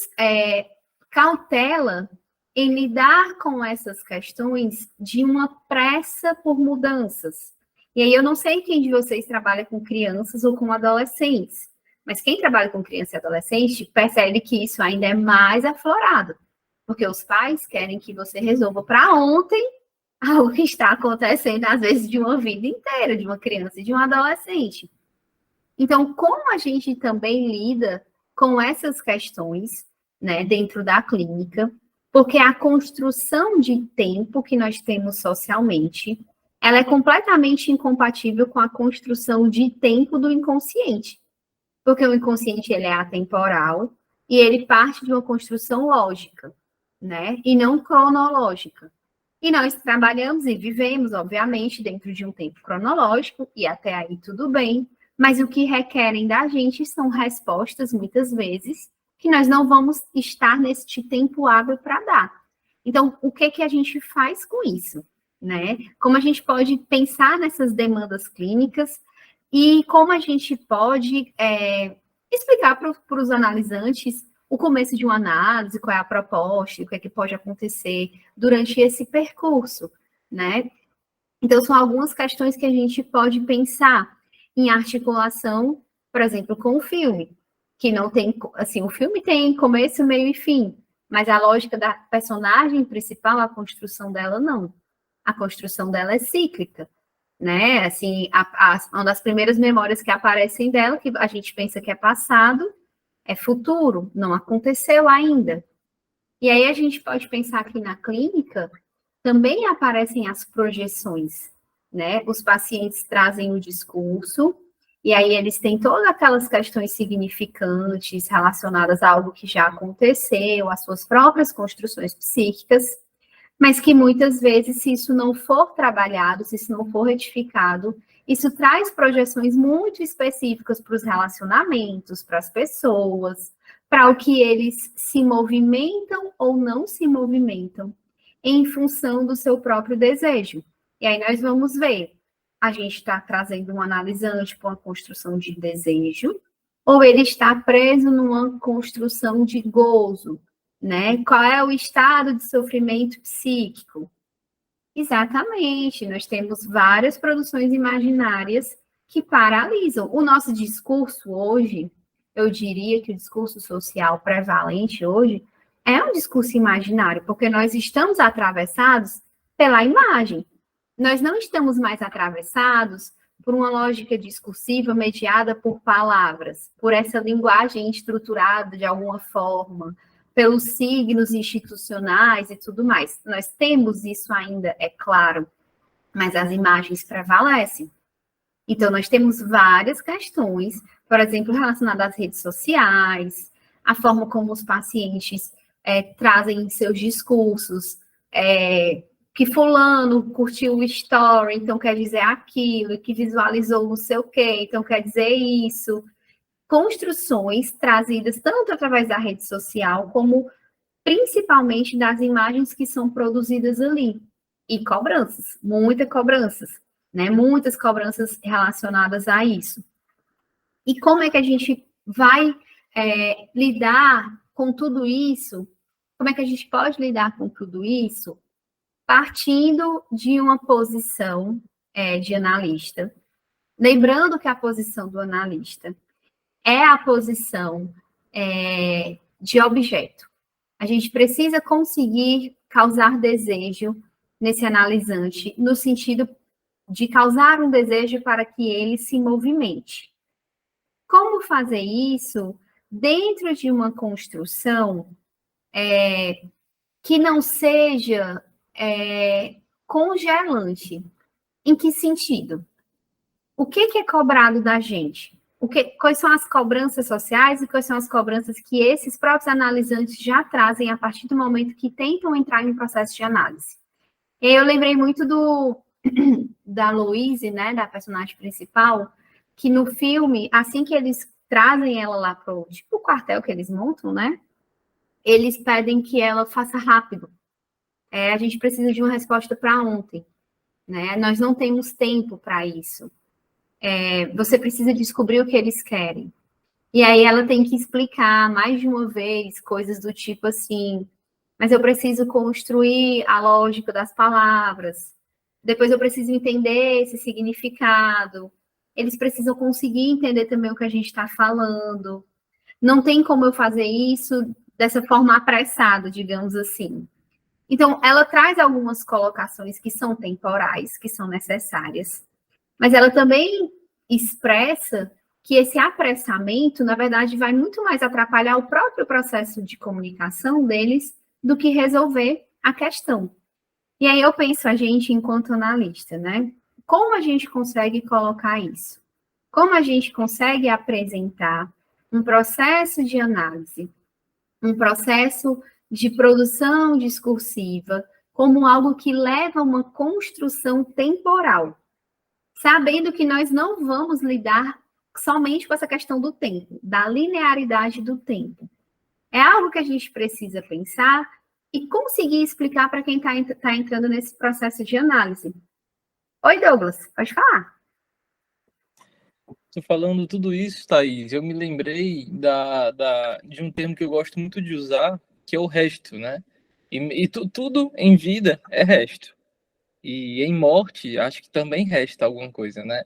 cautela em lidar com essas questões de uma pressa por mudanças. E aí eu não sei quem de vocês trabalha com crianças ou com adolescentes, mas quem trabalha com criança e adolescente percebe que isso ainda é mais aflorado, porque os pais querem que você resolva para ontem algo que está acontecendo, às vezes, de uma vida inteira, de uma criança e de um adolescente. Então, como a gente também lida com essas questões, né, dentro da clínica, porque a construção de tempo que nós temos socialmente, ela é completamente incompatível com a construção de tempo do inconsciente. Porque o inconsciente, ele é atemporal e ele parte de uma construção lógica, né, e não cronológica. E nós trabalhamos e vivemos, obviamente, dentro de um tempo cronológico, e até aí tudo bem, mas o que requerem da gente são respostas, muitas vezes, que nós não vamos estar neste tempo hábil para dar. Então, o que a gente faz com isso? Né? Como a gente pode pensar nessas demandas clínicas e como a gente pode explicar para os analisantes o começo de uma análise, qual é a proposta, o que é que pode acontecer durante esse percurso, né? Então, são algumas questões que a gente pode pensar em articulação, por exemplo, com o filme, que não tem, assim, o filme tem começo, meio e fim, mas a lógica da personagem principal, a construção dela, não. A construção dela é cíclica, né? Assim, uma das primeiras memórias que aparecem dela, que a gente pensa que é passado, é futuro, não aconteceu ainda. E aí a gente pode pensar que na clínica também aparecem as projeções, né? Os pacientes trazem o discurso, e aí eles têm todas aquelas questões significantes relacionadas a algo que já aconteceu, às suas próprias construções psíquicas, mas que muitas vezes, se isso não for trabalhado, se isso não for retificado, isso traz projeções muito específicas para os relacionamentos, para as pessoas, para o que eles se movimentam ou não se movimentam, em função do seu próprio desejo. E aí nós vamos ver, a gente está trazendo um analisante para uma construção de desejo, ou ele está preso numa construção de gozo, né? Qual é o estado de sofrimento psíquico? Exatamente, nós temos várias produções imaginárias que paralisam. O nosso discurso hoje, eu diria que o discurso social prevalente hoje é um discurso imaginário, porque nós estamos atravessados pela imagem. Nós não estamos mais atravessados por uma lógica discursiva mediada por palavras, por essa linguagem estruturada de alguma forma, pelos signos institucionais e tudo mais. Nós temos isso ainda, é claro, mas as imagens prevalecem. Então, nós temos várias questões, por exemplo, relacionadas às redes sociais, a forma como os pacientes trazem seus discursos, que fulano curtiu o story, então quer dizer aquilo, que visualizou não sei o quê, então quer dizer isso. Construções trazidas tanto através da rede social, como principalmente das imagens que são produzidas ali. E cobranças, muitas cobranças, né? Muitas cobranças relacionadas a isso. E como é que a gente vai lidar com tudo isso? Como é que a gente pode lidar com tudo isso? Partindo de uma posição de analista. Lembrando que a posição do analista é a posição de objeto. A gente precisa conseguir causar desejo nesse analisante, no sentido de causar um desejo para que ele se movimente. Como fazer isso dentro de uma construção que não seja congelante? Em que sentido? O que é cobrado da gente? Quais são as cobranças sociais e quais são as cobranças que esses próprios analisantes já trazem a partir do momento que tentam entrar em um processo de análise? E aí eu lembrei muito da Louise, né, da personagem principal, que no filme, assim que eles trazem ela lá para o quartel que eles montam, né, eles pedem que ela faça rápido. A gente precisa de uma resposta para ontem, né? Nós não temos tempo para isso. Você precisa descobrir o que eles querem. E aí ela tem que explicar mais de uma vez coisas do tipo assim, mas eu preciso construir a lógica das palavras, depois eu preciso entender esse significado, eles precisam conseguir entender também o que a gente está falando. Não tem como eu fazer isso dessa forma apressada, digamos assim. Então, ela traz algumas colocações que são temporais, que são necessárias, mas ela também expressa que esse apressamento, na verdade, vai muito mais atrapalhar o próprio processo de comunicação deles do que resolver a questão. E aí eu penso a gente enquanto analista, né? Como a gente consegue colocar isso? Como a gente consegue apresentar um processo de análise, um processo de produção discursiva como algo que leva a uma construção temporal, sabendo que nós não vamos lidar somente com essa questão do tempo, da linearidade do tempo. É algo que a gente precisa pensar e conseguir explicar para quem está entrando nesse processo de análise. Oi, Douglas, pode falar. Tô falando tudo isso, Thaís. Eu me lembrei de um termo que eu gosto muito de usar, que é o resto, né? E tudo em vida é resto. E em morte, acho que também resta alguma coisa, né?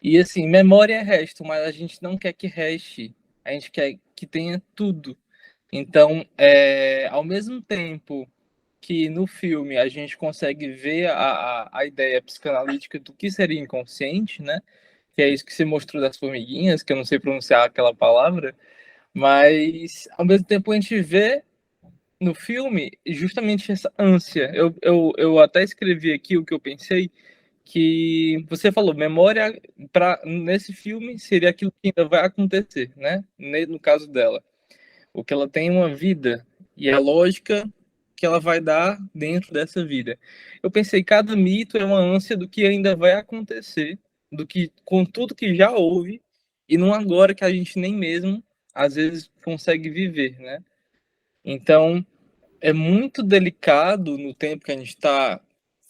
E assim, memória é resto, mas a gente não quer que reste. A gente quer que tenha tudo. Então, ao mesmo tempo que no filme a gente consegue ver a ideia psicanalítica do que seria inconsciente, né? Que é isso que se mostrou das formiguinhas, que eu não sei pronunciar aquela palavra, mas ao mesmo tempo a gente vê no filme justamente essa ânsia. Eu até escrevi aqui o que eu pensei, que você falou, memória nesse filme seria aquilo que ainda vai acontecer, né? No caso dela. O que ela tem uma vida e a lógica que ela vai dar dentro dessa vida. Eu pensei, cada mito é uma ânsia do que ainda vai acontecer, do que com tudo que já houve e não agora que a gente nem mesmo às vezes consegue viver, né? Então, é muito delicado no tempo que a gente está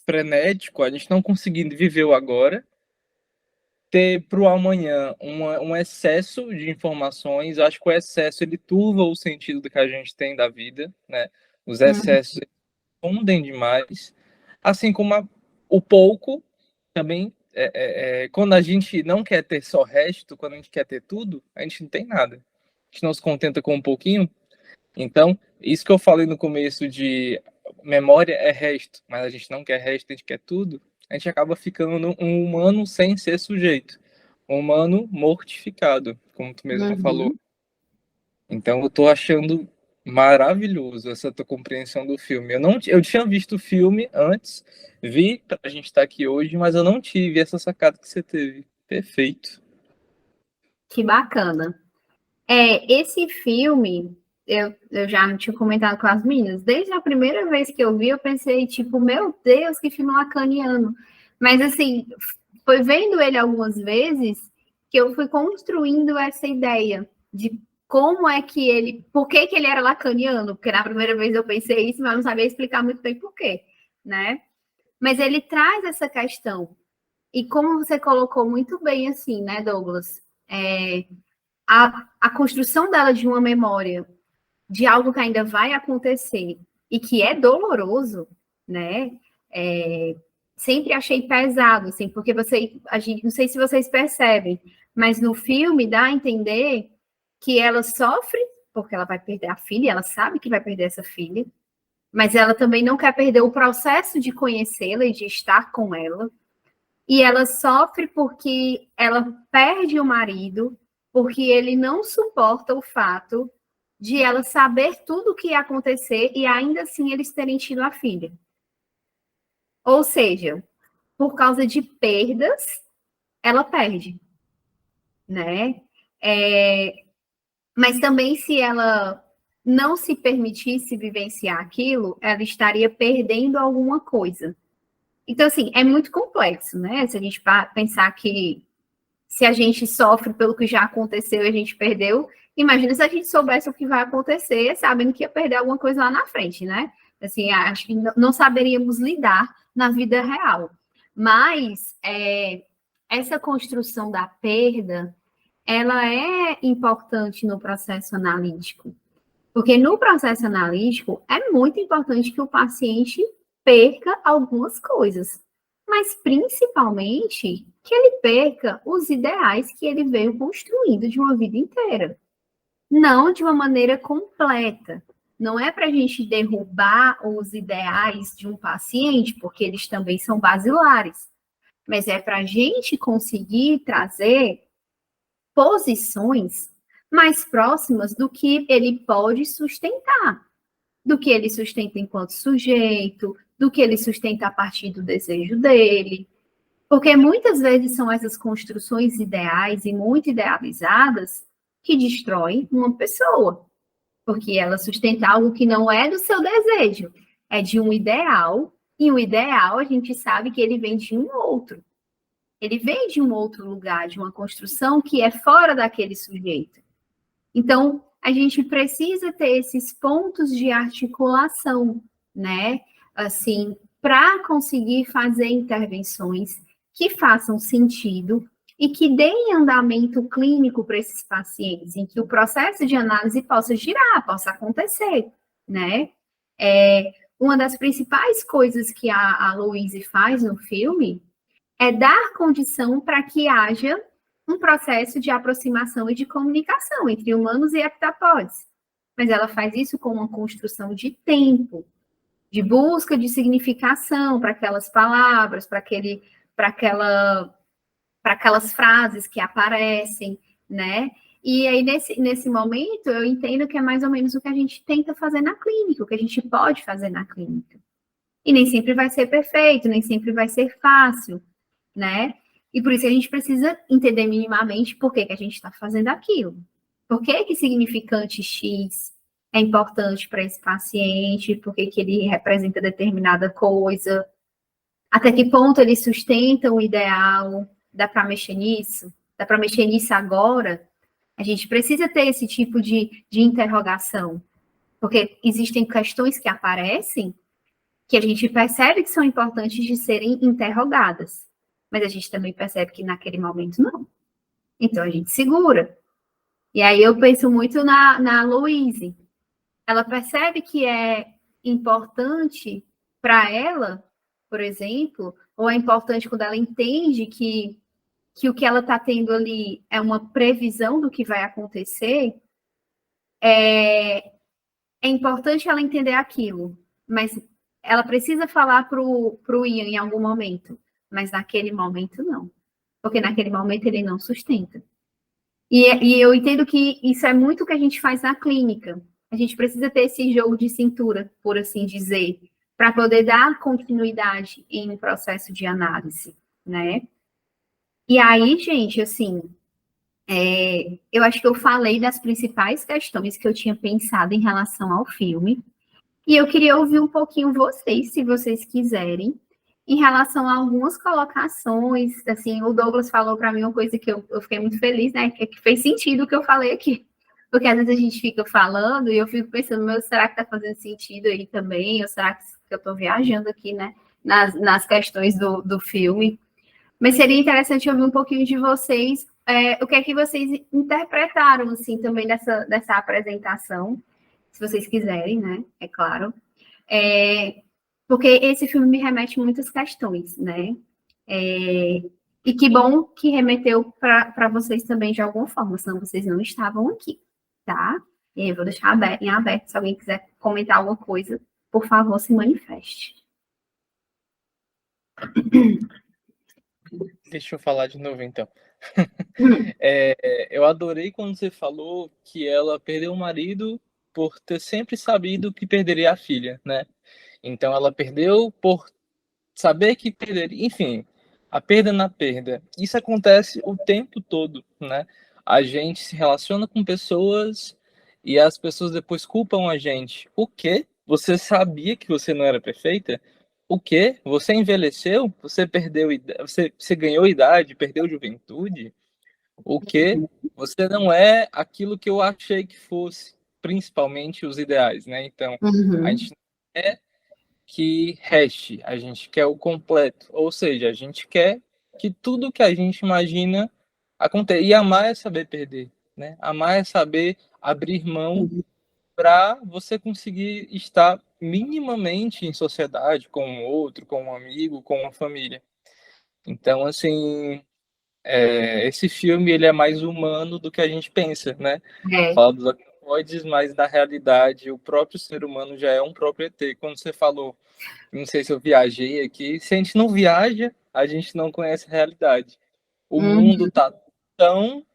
frenético, a gente não conseguindo viver o agora, ter para o amanhã um excesso de informações. Eu acho que o excesso ele turva o sentido do que a gente tem da vida, né? Os excessos confundem demais, assim como o pouco também. Quando a gente não quer ter só resto, quando a gente quer ter tudo, a gente não tem nada. A gente não se contenta com um pouquinho. Então, isso que eu falei no começo de memória é resto, mas a gente não quer resto, a gente quer tudo, a gente acaba ficando um humano sem ser sujeito, um humano mortificado, como tu mesmo falou. Então, eu tô achando maravilhoso essa tua compreensão do filme. Eu tinha visto o filme antes, vi pra gente estar aqui hoje, mas eu não tive essa sacada que você teve. Perfeito. Que bacana. Esse filme, eu já não tinha comentado com as meninas, desde a primeira vez que eu vi, eu pensei, tipo, meu Deus, que filme lacaniano. Mas, assim, foi vendo ele algumas vezes que eu fui construindo essa ideia de como é que ele, por que ele era lacaniano, porque na primeira vez eu pensei isso, mas não sabia explicar muito bem por quê, né? Mas ele traz essa questão. E como você colocou muito bem assim, né, Douglas? A construção dela de uma memória de algo que ainda vai acontecer e que é doloroso, né? Sempre achei pesado, assim, porque a gente, não sei se vocês percebem, mas no filme dá a entender que ela sofre porque ela vai perder a filha, ela sabe que vai perder essa filha, mas ela também não quer perder o processo de conhecê-la e de estar com ela. E ela sofre porque ela perde o marido, porque ele não suporta o fato de ela saber tudo o que ia acontecer e ainda assim eles terem tido a filha. Ou seja, por causa de perdas, ela perde, né? Mas também se ela não se permitisse vivenciar aquilo, ela estaria perdendo alguma coisa. Então, assim, é muito complexo, né? Se a gente pensar que se a gente sofre pelo que já aconteceu e a gente perdeu, imagina se a gente soubesse o que vai acontecer, sabendo que ia perder alguma coisa lá na frente, né? Assim, acho que não saberíamos lidar na vida real. Mas essa construção da perda, ela é importante no processo analítico. Porque no processo analítico, é muito importante que o paciente perca algumas coisas, mas principalmente que ele perca os ideais que ele veio construindo de uma vida inteira. Não de uma maneira completa. Não é para a gente derrubar os ideais de um paciente, porque eles também são basilares, mas é para a gente conseguir trazer posições mais próximas do que ele pode sustentar, do que ele sustenta enquanto sujeito, do que ele sustenta a partir do desejo dele. Porque muitas vezes são essas construções ideais e muito idealizadas que destroem uma pessoa. Porque ela sustenta algo que não é do seu desejo, é de um ideal E o ideal, a gente sabe que ele vem de um outro. Ele vem de um outro lugar, de uma construção que é fora daquele sujeito. Então, a gente precisa ter esses pontos de articulação, né? Assim, para conseguir fazer intervenções que façam sentido e que deem andamento clínico para esses pacientes, em que o processo de análise possa girar, possa acontecer, né? Uma das principais coisas que a Louise faz no filme é dar condição para que haja um processo de aproximação e de comunicação entre humanos e heptapódes. Mas ela faz isso com uma construção de tempo, de busca de significação para aquelas palavras, para aquelas frases que aparecem, né? E aí, nesse momento, eu entendo que é mais ou menos o que a gente tenta fazer na clínica, o que a gente pode fazer na clínica. E nem sempre vai ser perfeito, nem sempre vai ser fácil, né? E por isso a gente precisa entender minimamente por que a gente está fazendo aquilo. Por que significante X é importante para esse paciente, por que ele representa determinada coisa, até que ponto ele sustenta o ideal, dá para mexer nisso? Dá para mexer nisso agora? A gente precisa ter esse tipo de interrogação, porque existem questões que aparecem que a gente percebe que são importantes de serem interrogadas, mas a gente também percebe que naquele momento não. Então a gente segura. E aí eu penso muito na Louise. Ela percebe que é importante para ela, por exemplo, ou é importante quando ela entende que o que ela está tendo ali é uma previsão do que vai acontecer, é importante ela entender aquilo, mas ela precisa falar para o Ian em algum momento, mas naquele momento não, porque naquele momento ele não sustenta. E eu entendo que isso é muito o que a gente faz na clínica. A gente precisa ter esse jogo de cintura, por assim dizer, para poder dar continuidade em um processo de análise, né? E aí, gente, assim, eu acho que eu falei das principais questões que eu tinha pensado em relação ao filme, e eu queria ouvir um pouquinho vocês, se vocês quiserem, em relação a algumas colocações. Assim, o Douglas falou para mim uma coisa que eu fiquei muito feliz, né, que fez sentido o que eu falei aqui, porque às vezes a gente fica falando e eu fico pensando, meu, será que está fazendo sentido aí também, ou será que eu estou viajando aqui, né, nas questões do filme? Mas seria interessante ouvir um pouquinho de vocês, o que é que vocês interpretaram, assim, também dessa apresentação, se vocês quiserem, né, é claro. Porque esse filme me remete muitas questões, né, e que bom que remeteu para vocês também de alguma forma, senão vocês não estavam aqui, tá? E eu vou deixar em aberto, se alguém quiser comentar alguma coisa, por favor, se manifeste. Deixa eu falar de novo, então. Eu adorei quando você falou que ela perdeu o marido por ter sempre sabido que perderia a filha, né? Então, ela perdeu por saber que perderia. Enfim, a perda na perda. Isso acontece o tempo todo, né? A gente se relaciona com pessoas e as pessoas depois culpam a gente. O quê? Você sabia que você não era perfeita? O quê? Você envelheceu? Você perdeu, você ganhou idade, perdeu juventude? O quê? Você não é aquilo que eu achei que fosse, principalmente os ideais, né? Então, a gente não quer que reste, a gente quer o completo, ou seja, a gente quer que tudo que a gente imagina aconteça. E amar é saber perder, né? Amar é saber abrir mão para você conseguir estar minimamente em sociedade com um outro, com um amigo, com uma família. Então, assim, esse filme ele é mais humano do que a gente pensa, né? Fala dos heptapóides, mas na realidade o próprio ser humano já é um próprio ET. Quando você falou, não sei se eu viajei aqui, se a gente não viaja, a gente não conhece a realidade. O mundo está tão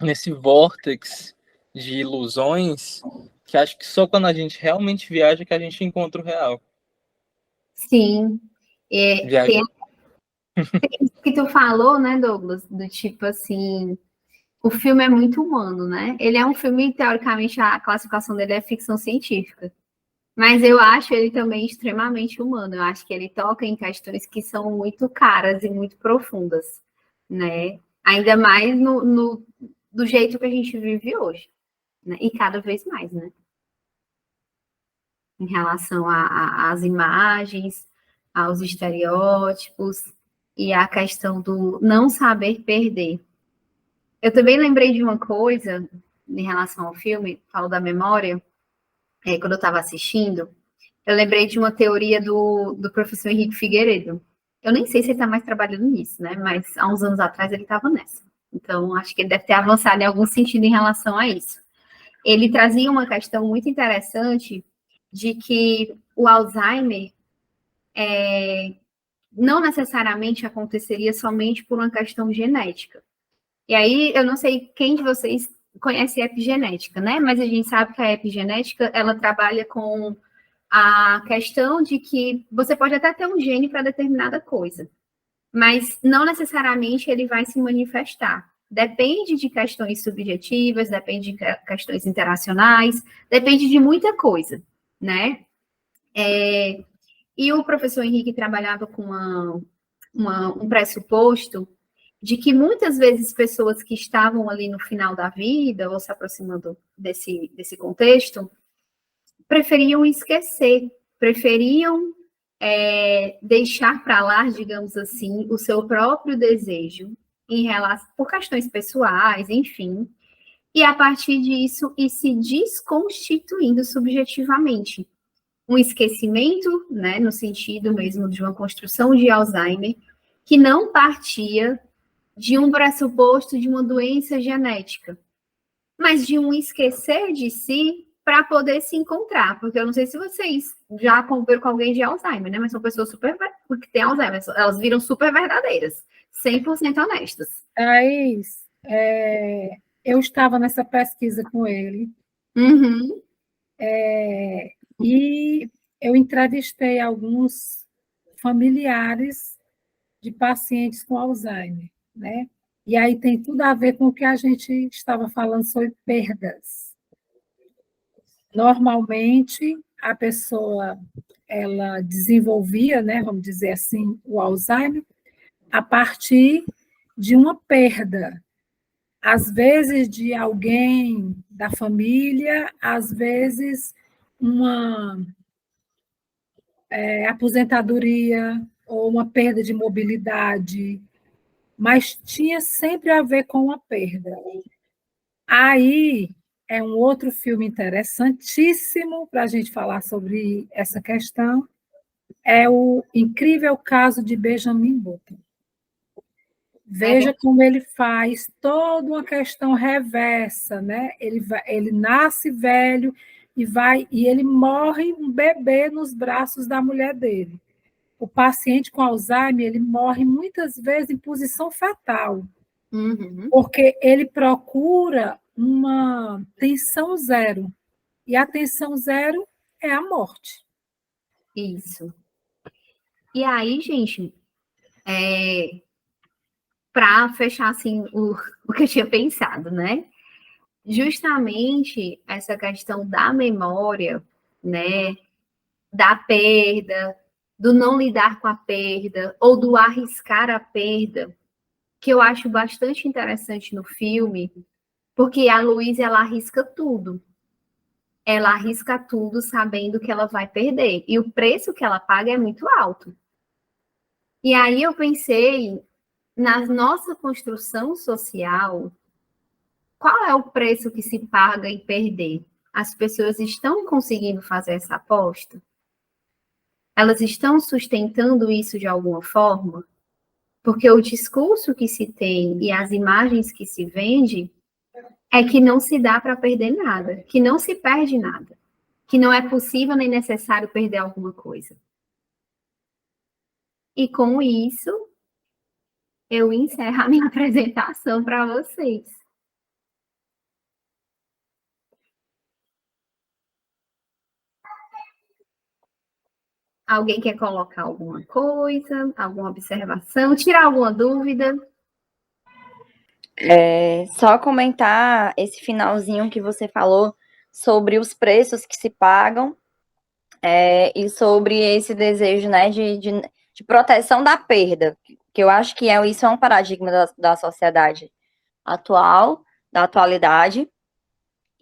nesse vórtex de ilusões que acho que só quando a gente realmente viaja que a gente encontra o real. Sim. Tem isso que tu falou, né, Douglas? Do tipo assim, o filme é muito humano, né? Ele é um filme, teoricamente, a classificação dele é ficção científica. Mas eu acho ele também extremamente humano. Eu acho que ele toca em questões que são muito caras e muito profundas, né? Ainda mais do jeito que a gente vive hoje, né? E cada vez mais, né? Em relação às imagens, aos estereótipos e à questão do não saber perder. Eu também lembrei de uma coisa em relação ao filme, falo da memória, quando eu estava assistindo, eu lembrei de uma teoria do professor Henrique Figueiredo. Eu nem sei se ele está mais trabalhando nisso, né? Mas há uns anos atrás ele estava nessa. Então, acho que ele deve ter avançado em algum sentido em relação a isso. Ele trazia uma questão muito interessante de que o Alzheimer não necessariamente aconteceria somente por uma questão genética. E aí, eu não sei quem de vocês conhece epigenética, né? Mas a gente sabe que a epigenética, ela trabalha com a questão de que você pode até ter um gene para determinada coisa, mas não necessariamente ele vai se manifestar. Depende de questões subjetivas, depende de questões interacionais, depende de muita coisa, né? E o professor Henrique trabalhava com um pressuposto de que muitas vezes pessoas que estavam ali no final da vida, ou se aproximando desse contexto, preferiam esquecer, preferiam deixar para lá, digamos assim, o seu próprio desejo em relação, por questões pessoais, enfim, e a partir disso ir se desconstituindo subjetivamente. Um esquecimento, né, no sentido mesmo de uma construção de Alzheimer, que não partia de um pressuposto de uma doença genética, mas de um esquecer de si para poder se encontrar. Porque eu não sei se vocês já conviveram com alguém de Alzheimer, né? Mas são pessoas super que têm Alzheimer, elas viram super verdadeiras, 100% honestas. Thaís, eu estava nessa pesquisa com ele, Uhum. e eu entrevistei alguns familiares de pacientes com Alzheimer, né? E aí tem tudo a ver com o que a gente estava falando sobre perdas. Normalmente, a pessoa, ela desenvolvia, né, vamos dizer assim, o Alzheimer a partir de uma perda, às vezes de alguém da família, às vezes uma aposentadoria ou uma perda de mobilidade, mas tinha sempre a ver com uma perda. Aí é um outro filme interessantíssimo para a gente falar sobre essa questão, é o Incrível Caso de Benjamin Button. Veja como ele faz toda uma questão reversa, né? Ele nasce velho e ele morre um bebê nos braços da mulher dele. O paciente com Alzheimer, ele morre muitas vezes em posição fetal, porque ele procura uma tensão zero, e a tensão zero é a morte. Isso. E aí, gente, para fechar assim o que eu tinha pensado, né? Justamente essa questão da memória, né? Da perda, do não lidar com a perda, ou do arriscar a perda, que eu acho bastante interessante no filme, porque a Louise, ela arrisca tudo. Ela arrisca tudo sabendo que ela vai perder. E o preço que ela paga é muito alto. E aí eu pensei, na nossa construção social, qual é o preço que se paga em perder? As pessoas estão conseguindo fazer essa aposta? Elas estão sustentando isso de alguma forma? Porque o discurso que se tem e as imagens que se vende é que não se dá para perder nada, que não se perde nada, que não é possível nem necessário perder alguma coisa. E com isso, eu encerro a minha apresentação para vocês. Alguém quer colocar alguma coisa, alguma observação, tirar alguma dúvida? Só comentar esse finalzinho que você falou sobre os preços que se pagam. e sobre esse desejo, né, de proteção da perda, que eu acho que isso é um paradigma da sociedade atual, da atualidade,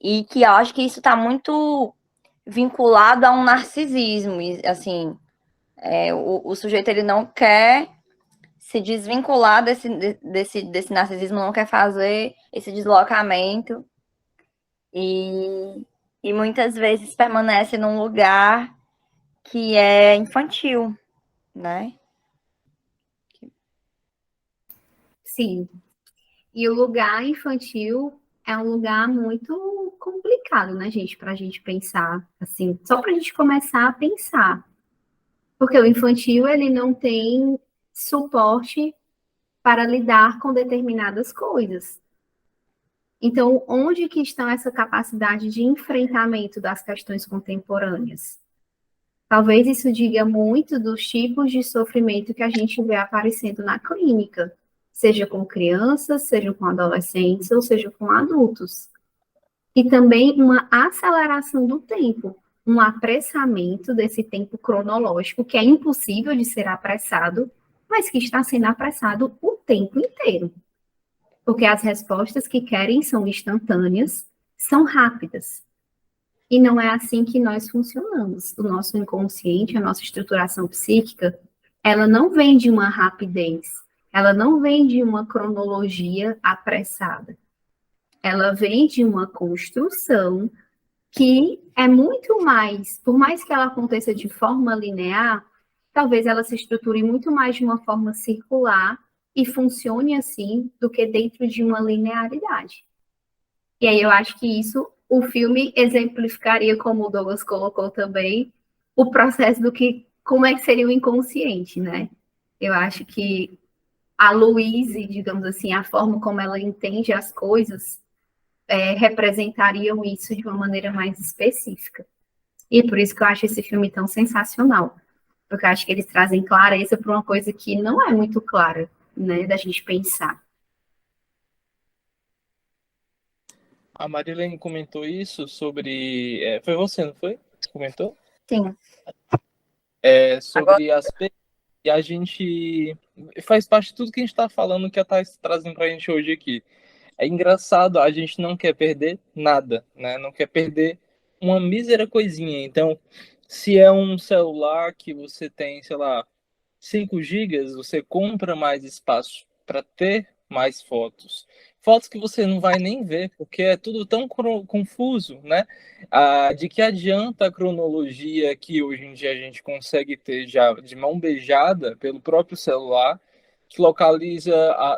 e que eu acho que isso está muito vinculado a um narcisismo, e, assim, o sujeito ele não quer se desvincular desse narcisismo, não quer fazer esse deslocamento e muitas vezes permanece num lugar que é infantil, né? Sim. E o lugar infantil é um lugar muito complicado, né, gente, para a gente pensar, assim, só para a gente começar a pensar. Porque o infantil, ele não tem suporte para lidar com determinadas coisas. Então, onde que está essa capacidade de enfrentamento das questões contemporâneas? Talvez isso diga muito dos tipos de sofrimento que a gente vê aparecendo na clínica, seja com crianças, seja com adolescentes, ou seja com adultos. E também uma aceleração do tempo, um apressamento desse tempo cronológico, que é impossível de ser apressado, mas que está sendo apressado o tempo inteiro. Porque as respostas que querem são instantâneas, são rápidas. E não é assim que nós funcionamos. O nosso inconsciente, a nossa estruturação psíquica, ela não vem de uma rapidez, ela não vem de uma cronologia apressada. Ela vem de uma construção que é muito mais, por mais que ela aconteça de forma linear, talvez ela se estruture muito mais de uma forma circular e funcione assim do que dentro de uma linearidade. E aí eu acho que isso, o filme exemplificaria, como o Douglas colocou também, o processo como é que seria o inconsciente, né? Eu acho que a Louise, digamos assim, a forma como ela entende as coisas, representariam isso de uma maneira mais específica. E por isso que eu acho esse filme tão sensacional. Porque eu acho que eles trazem clareza para uma coisa que não é muito clara, né, da gente pensar. A Marilene comentou isso sobre. Foi você, não foi? Que comentou? Sim. Sobre as perdas. E a gente. Faz parte de tudo que a gente está falando, que a Thais trazendo para a gente hoje aqui. É engraçado, a gente não quer perder nada, né? Não quer perder uma mísera coisinha. Então, se é um celular que você tem, sei lá, 5 gigas, você compra mais espaço para ter mais fotos. Fotos que você não vai nem ver, porque é tudo tão confuso, né? De que adianta a cronologia que hoje em dia a gente consegue ter já de mão beijada pelo próprio celular, que localiza,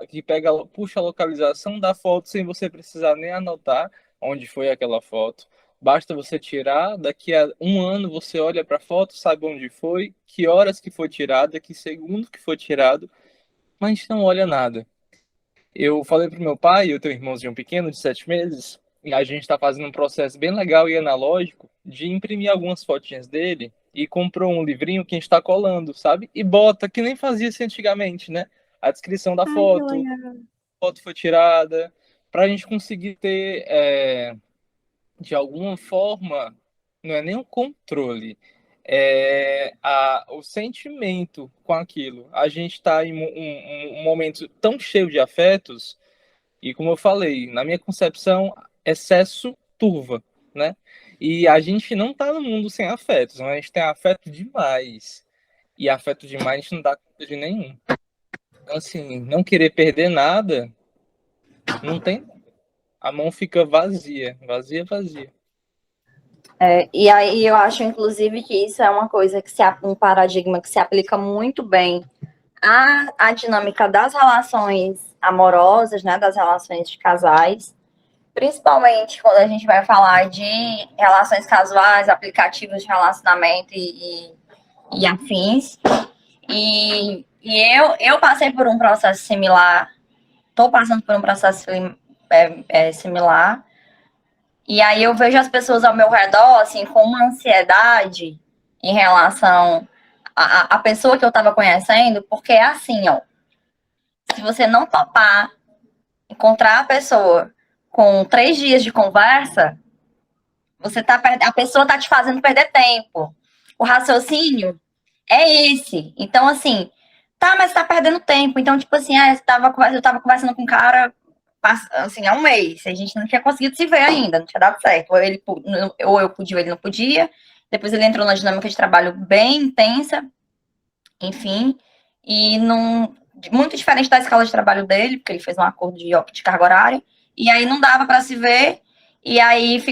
que pega, puxa a localização da foto sem você precisar nem anotar onde foi aquela foto. Basta você tirar, daqui a um ano você olha para a foto, sabe onde foi, que horas que foi tirada, que segundo que foi tirado, mas a gente não olha nada. Eu falei pro meu pai, eu tenho um irmãozinho pequeno de 7 meses, e a gente está fazendo um processo bem legal e analógico de imprimir algumas fotinhas dele e comprou um livrinho que a gente está colando, sabe? E bota, que nem fazia-se antigamente, né? A descrição da foto, a foto foi tirada, para a gente conseguir ter de alguma forma, não é nem o controle, o sentimento com aquilo. A gente está em um momento tão cheio de afetos, e como eu falei, na minha concepção, excesso turva, né? E a gente não está no mundo sem afetos, mas a gente tem afeto demais. E afeto demais a gente não dá conta de nenhum. Então, assim, não querer perder nada, não tem. A mão fica vazia, vazia, vazia. E aí eu acho, inclusive, que isso é uma coisa um paradigma que se aplica muito bem à dinâmica das relações amorosas, né, das relações de casais, principalmente quando a gente vai falar de relações casuais, aplicativos de relacionamento e afins. E eu passei por um processo similar, estou passando por um processo similar. E aí eu vejo as pessoas ao meu redor, assim, com uma ansiedade em relação à pessoa que eu estava conhecendo, porque é assim, ó, se você não topar encontrar a pessoa com 3 dias de conversa, a pessoa tá te fazendo perder tempo. o raciocínio é esse. Então, assim, tá, mas tá perdendo tempo. Então, tipo assim, eu tava conversando com um cara, assim, há um mês. A gente não tinha conseguido se ver ainda, não tinha dado certo. Ou eu podia, ou ele não podia. Depois ele entrou na dinâmica de trabalho bem intensa, enfim, e muito diferente da escala de trabalho dele, porque ele fez um acordo de carga horária, e aí não dava para se ver, e aí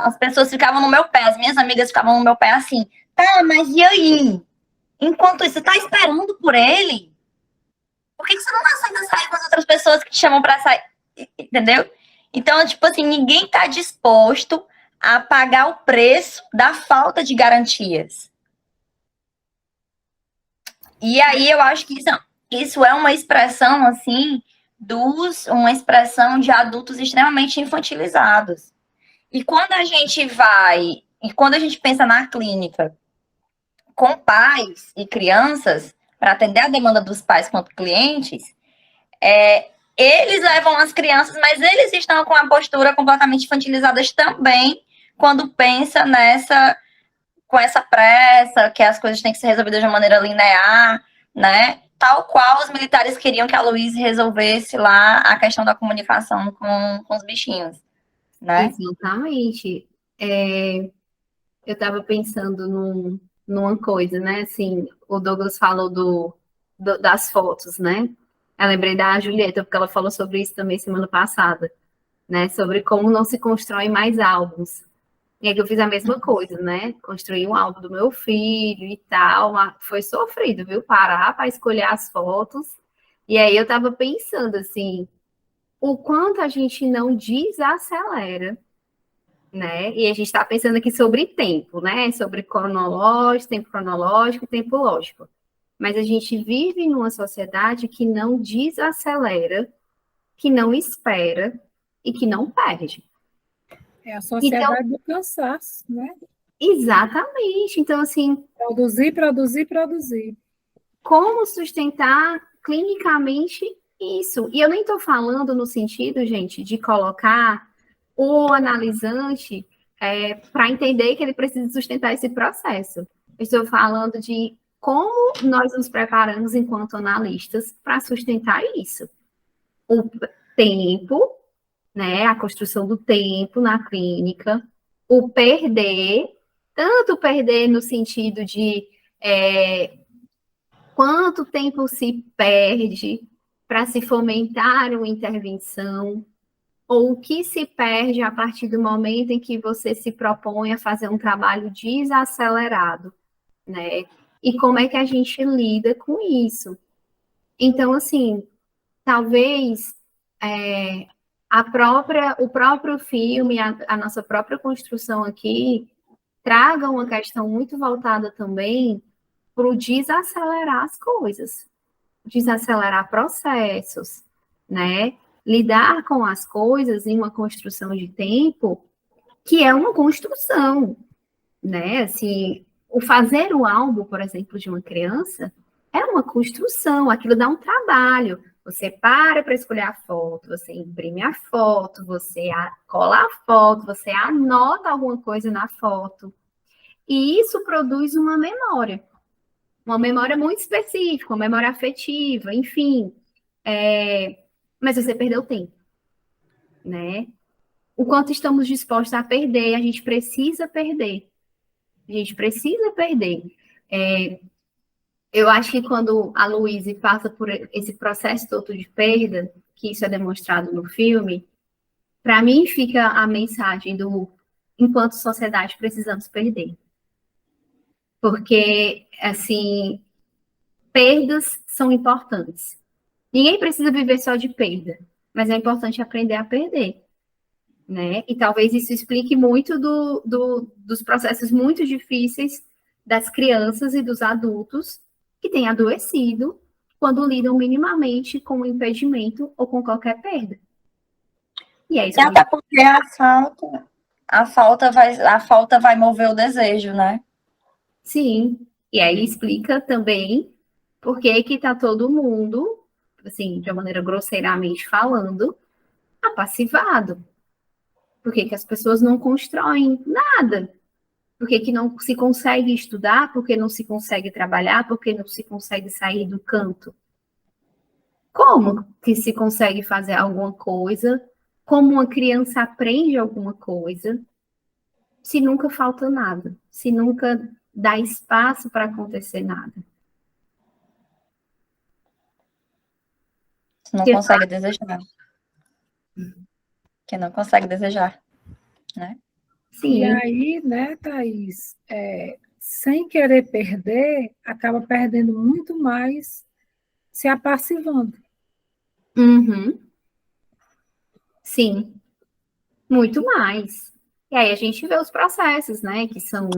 as pessoas ficavam no meu pé, as minhas amigas ficavam no meu pé assim, tá, mas e aí? Enquanto isso, você tá esperando por ele? Por que você não aceita sair com as outras pessoas que te chamam para sair? Entendeu? Então, tipo assim, ninguém tá disposto a pagar o preço da falta de garantias. E aí eu acho que isso é uma expressão, assim, uma expressão de adultos extremamente infantilizados. E quando a gente pensa na clínica com pais e crianças, para atender a demanda dos pais quanto clientes, eles levam as crianças, mas eles estão com a postura completamente infantilizadas também, quando pensa com essa pressa, que as coisas têm que ser resolvidas de uma maneira linear, né? Tal qual os militares queriam que a Luísa resolvesse lá a questão da comunicação com os bichinhos, né? Exatamente. Eu estava pensando numa coisa, né? Assim, o Douglas falou das fotos, né? Eu lembrei da Julieta, porque ela falou sobre isso também semana passada, né? Sobre como não se constrói mais álbuns. E aí que eu fiz a mesma coisa, né? Construí um álbum do meu filho e tal. Foi sofrido, viu? Parar para escolher as fotos. E aí eu estava pensando, assim, o quanto a gente não desacelera, né? E a gente está pensando aqui sobre tempo, né? Sobre tempo cronológico, tempo lógico. Mas a gente vive numa sociedade que não desacelera, que não espera e que não perde. É a sociedade do cansaço, né? Exatamente. Então, assim, produzir. como sustentar clinicamente isso? E eu nem estou falando no sentido, gente, de colocar o analisante para entender que ele precisa sustentar esse processo. Eu estou falando de como nós nos preparamos enquanto analistas para sustentar isso. O tempo, né, a construção do tempo na clínica, o perder, tanto perder no sentido de quanto tempo se perde para se fomentar uma intervenção, ou o que se perde a partir do momento em que você se propõe a fazer um trabalho desacelerado, né? E como é que a gente lida com isso? Então, assim, talvez o próprio filme, a nossa própria construção aqui, traga uma questão muito voltada também para o desacelerar as coisas, desacelerar processos, né? Lidar com as coisas em uma construção de tempo que é uma construção, né? Assim, o fazer o álbum, por exemplo, de uma criança é uma construção, aquilo dá um trabalho. Você para escolher a foto, você imprime a foto, você cola a foto, você anota alguma coisa na foto. E isso produz uma memória muito específica, uma memória afetiva, enfim. Mas você perdeu tempo, né? O quanto estamos dispostos a perder, a gente precisa perder. A gente precisa perder. Eu acho que quando a Luísa passa por esse processo todo de perda, que isso é demonstrado no filme, para mim fica a mensagem do enquanto sociedade precisamos perder. Porque, assim, perdas são importantes. Ninguém precisa viver só de perda, mas é importante aprender a perder, né? E talvez isso explique muito dos processos muito difíceis das crianças e dos adultos que têm adoecido quando lidam minimamente com o impedimento ou com qualquer perda. E é isso. E até porque a falta vai mover o desejo, né? Sim. E aí explica também por que está todo mundo, assim, de uma maneira grosseiramente falando, apassivado. Por que as pessoas não constroem nada? Por que não se consegue estudar? Por que não se consegue trabalhar? Por que não se consegue sair do canto? Como que se consegue fazer alguma coisa? Como uma criança aprende alguma coisa? Se nunca falta nada, se nunca dá espaço para acontecer nada. Não consegue desejar. Que não consegue desejar, né? Sim. E aí, né, Thaís, sem querer perder, acaba perdendo muito mais se apassivando. Uhum. Sim, muito mais. E aí a gente vê os processos, né, que são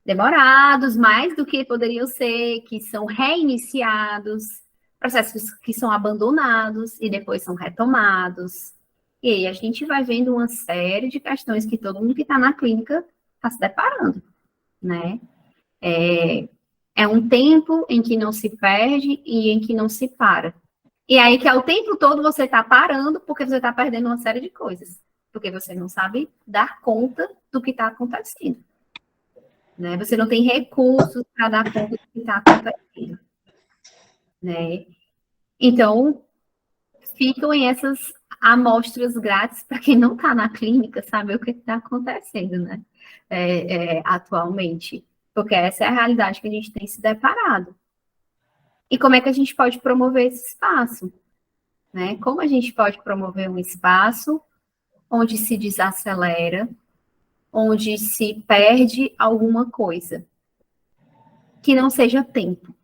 demorados, mais do que poderiam ser, que são reiniciados, processos que são abandonados e depois são retomados. E aí a gente vai vendo uma série de questões que todo mundo que está na clínica está se deparando, né? É um tempo em que não se perde e em que não se para. E aí que é o tempo todo você está parando porque você está perdendo uma série de coisas. Porque você não sabe dar conta do que está acontecendo. Né? Você não tem recursos para dar conta do que está acontecendo. Né? Então, ficam essas amostras grátis para quem não está na clínica saber o que está acontecendo, né? Atualmente. Porque essa é a realidade que a gente tem se deparado. E como é que a gente pode promover esse espaço? Né? Como a gente pode promover um espaço onde se desacelera, onde se perde alguma coisa, que não seja tempo,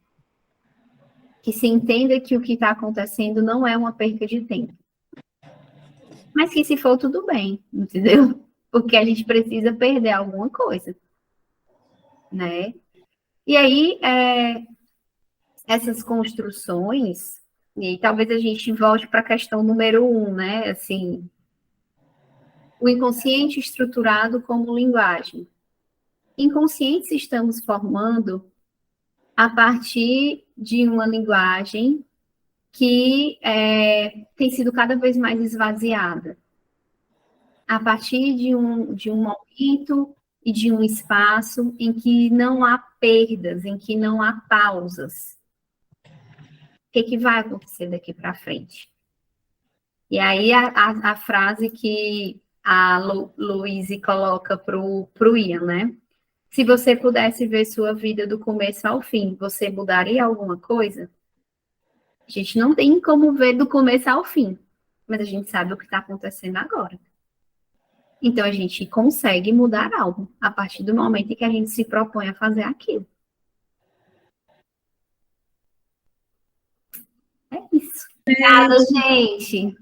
que se entenda que o que está acontecendo não é uma perca de tempo, mas que se for tudo bem, entendeu? Porque a gente precisa perder alguma coisa, né? E aí, essas construções, e talvez a gente volte para a questão número 1, né? Assim, o inconsciente estruturado como linguagem. Inconscientes estamos formando a partir de uma linguagem que tem sido cada vez mais esvaziada. A partir de um momento e de um espaço em que não há perdas, em que não há pausas. O que vai acontecer daqui para frente? E aí a frase que a Louise coloca para o Ian, né? Se você pudesse ver sua vida do começo ao fim, você mudaria alguma coisa? A gente não tem como ver do começo ao fim, mas a gente sabe o que está acontecendo agora. Então, a gente consegue mudar algo a partir do momento em que a gente se propõe a fazer aquilo. É isso. Obrigada, gente.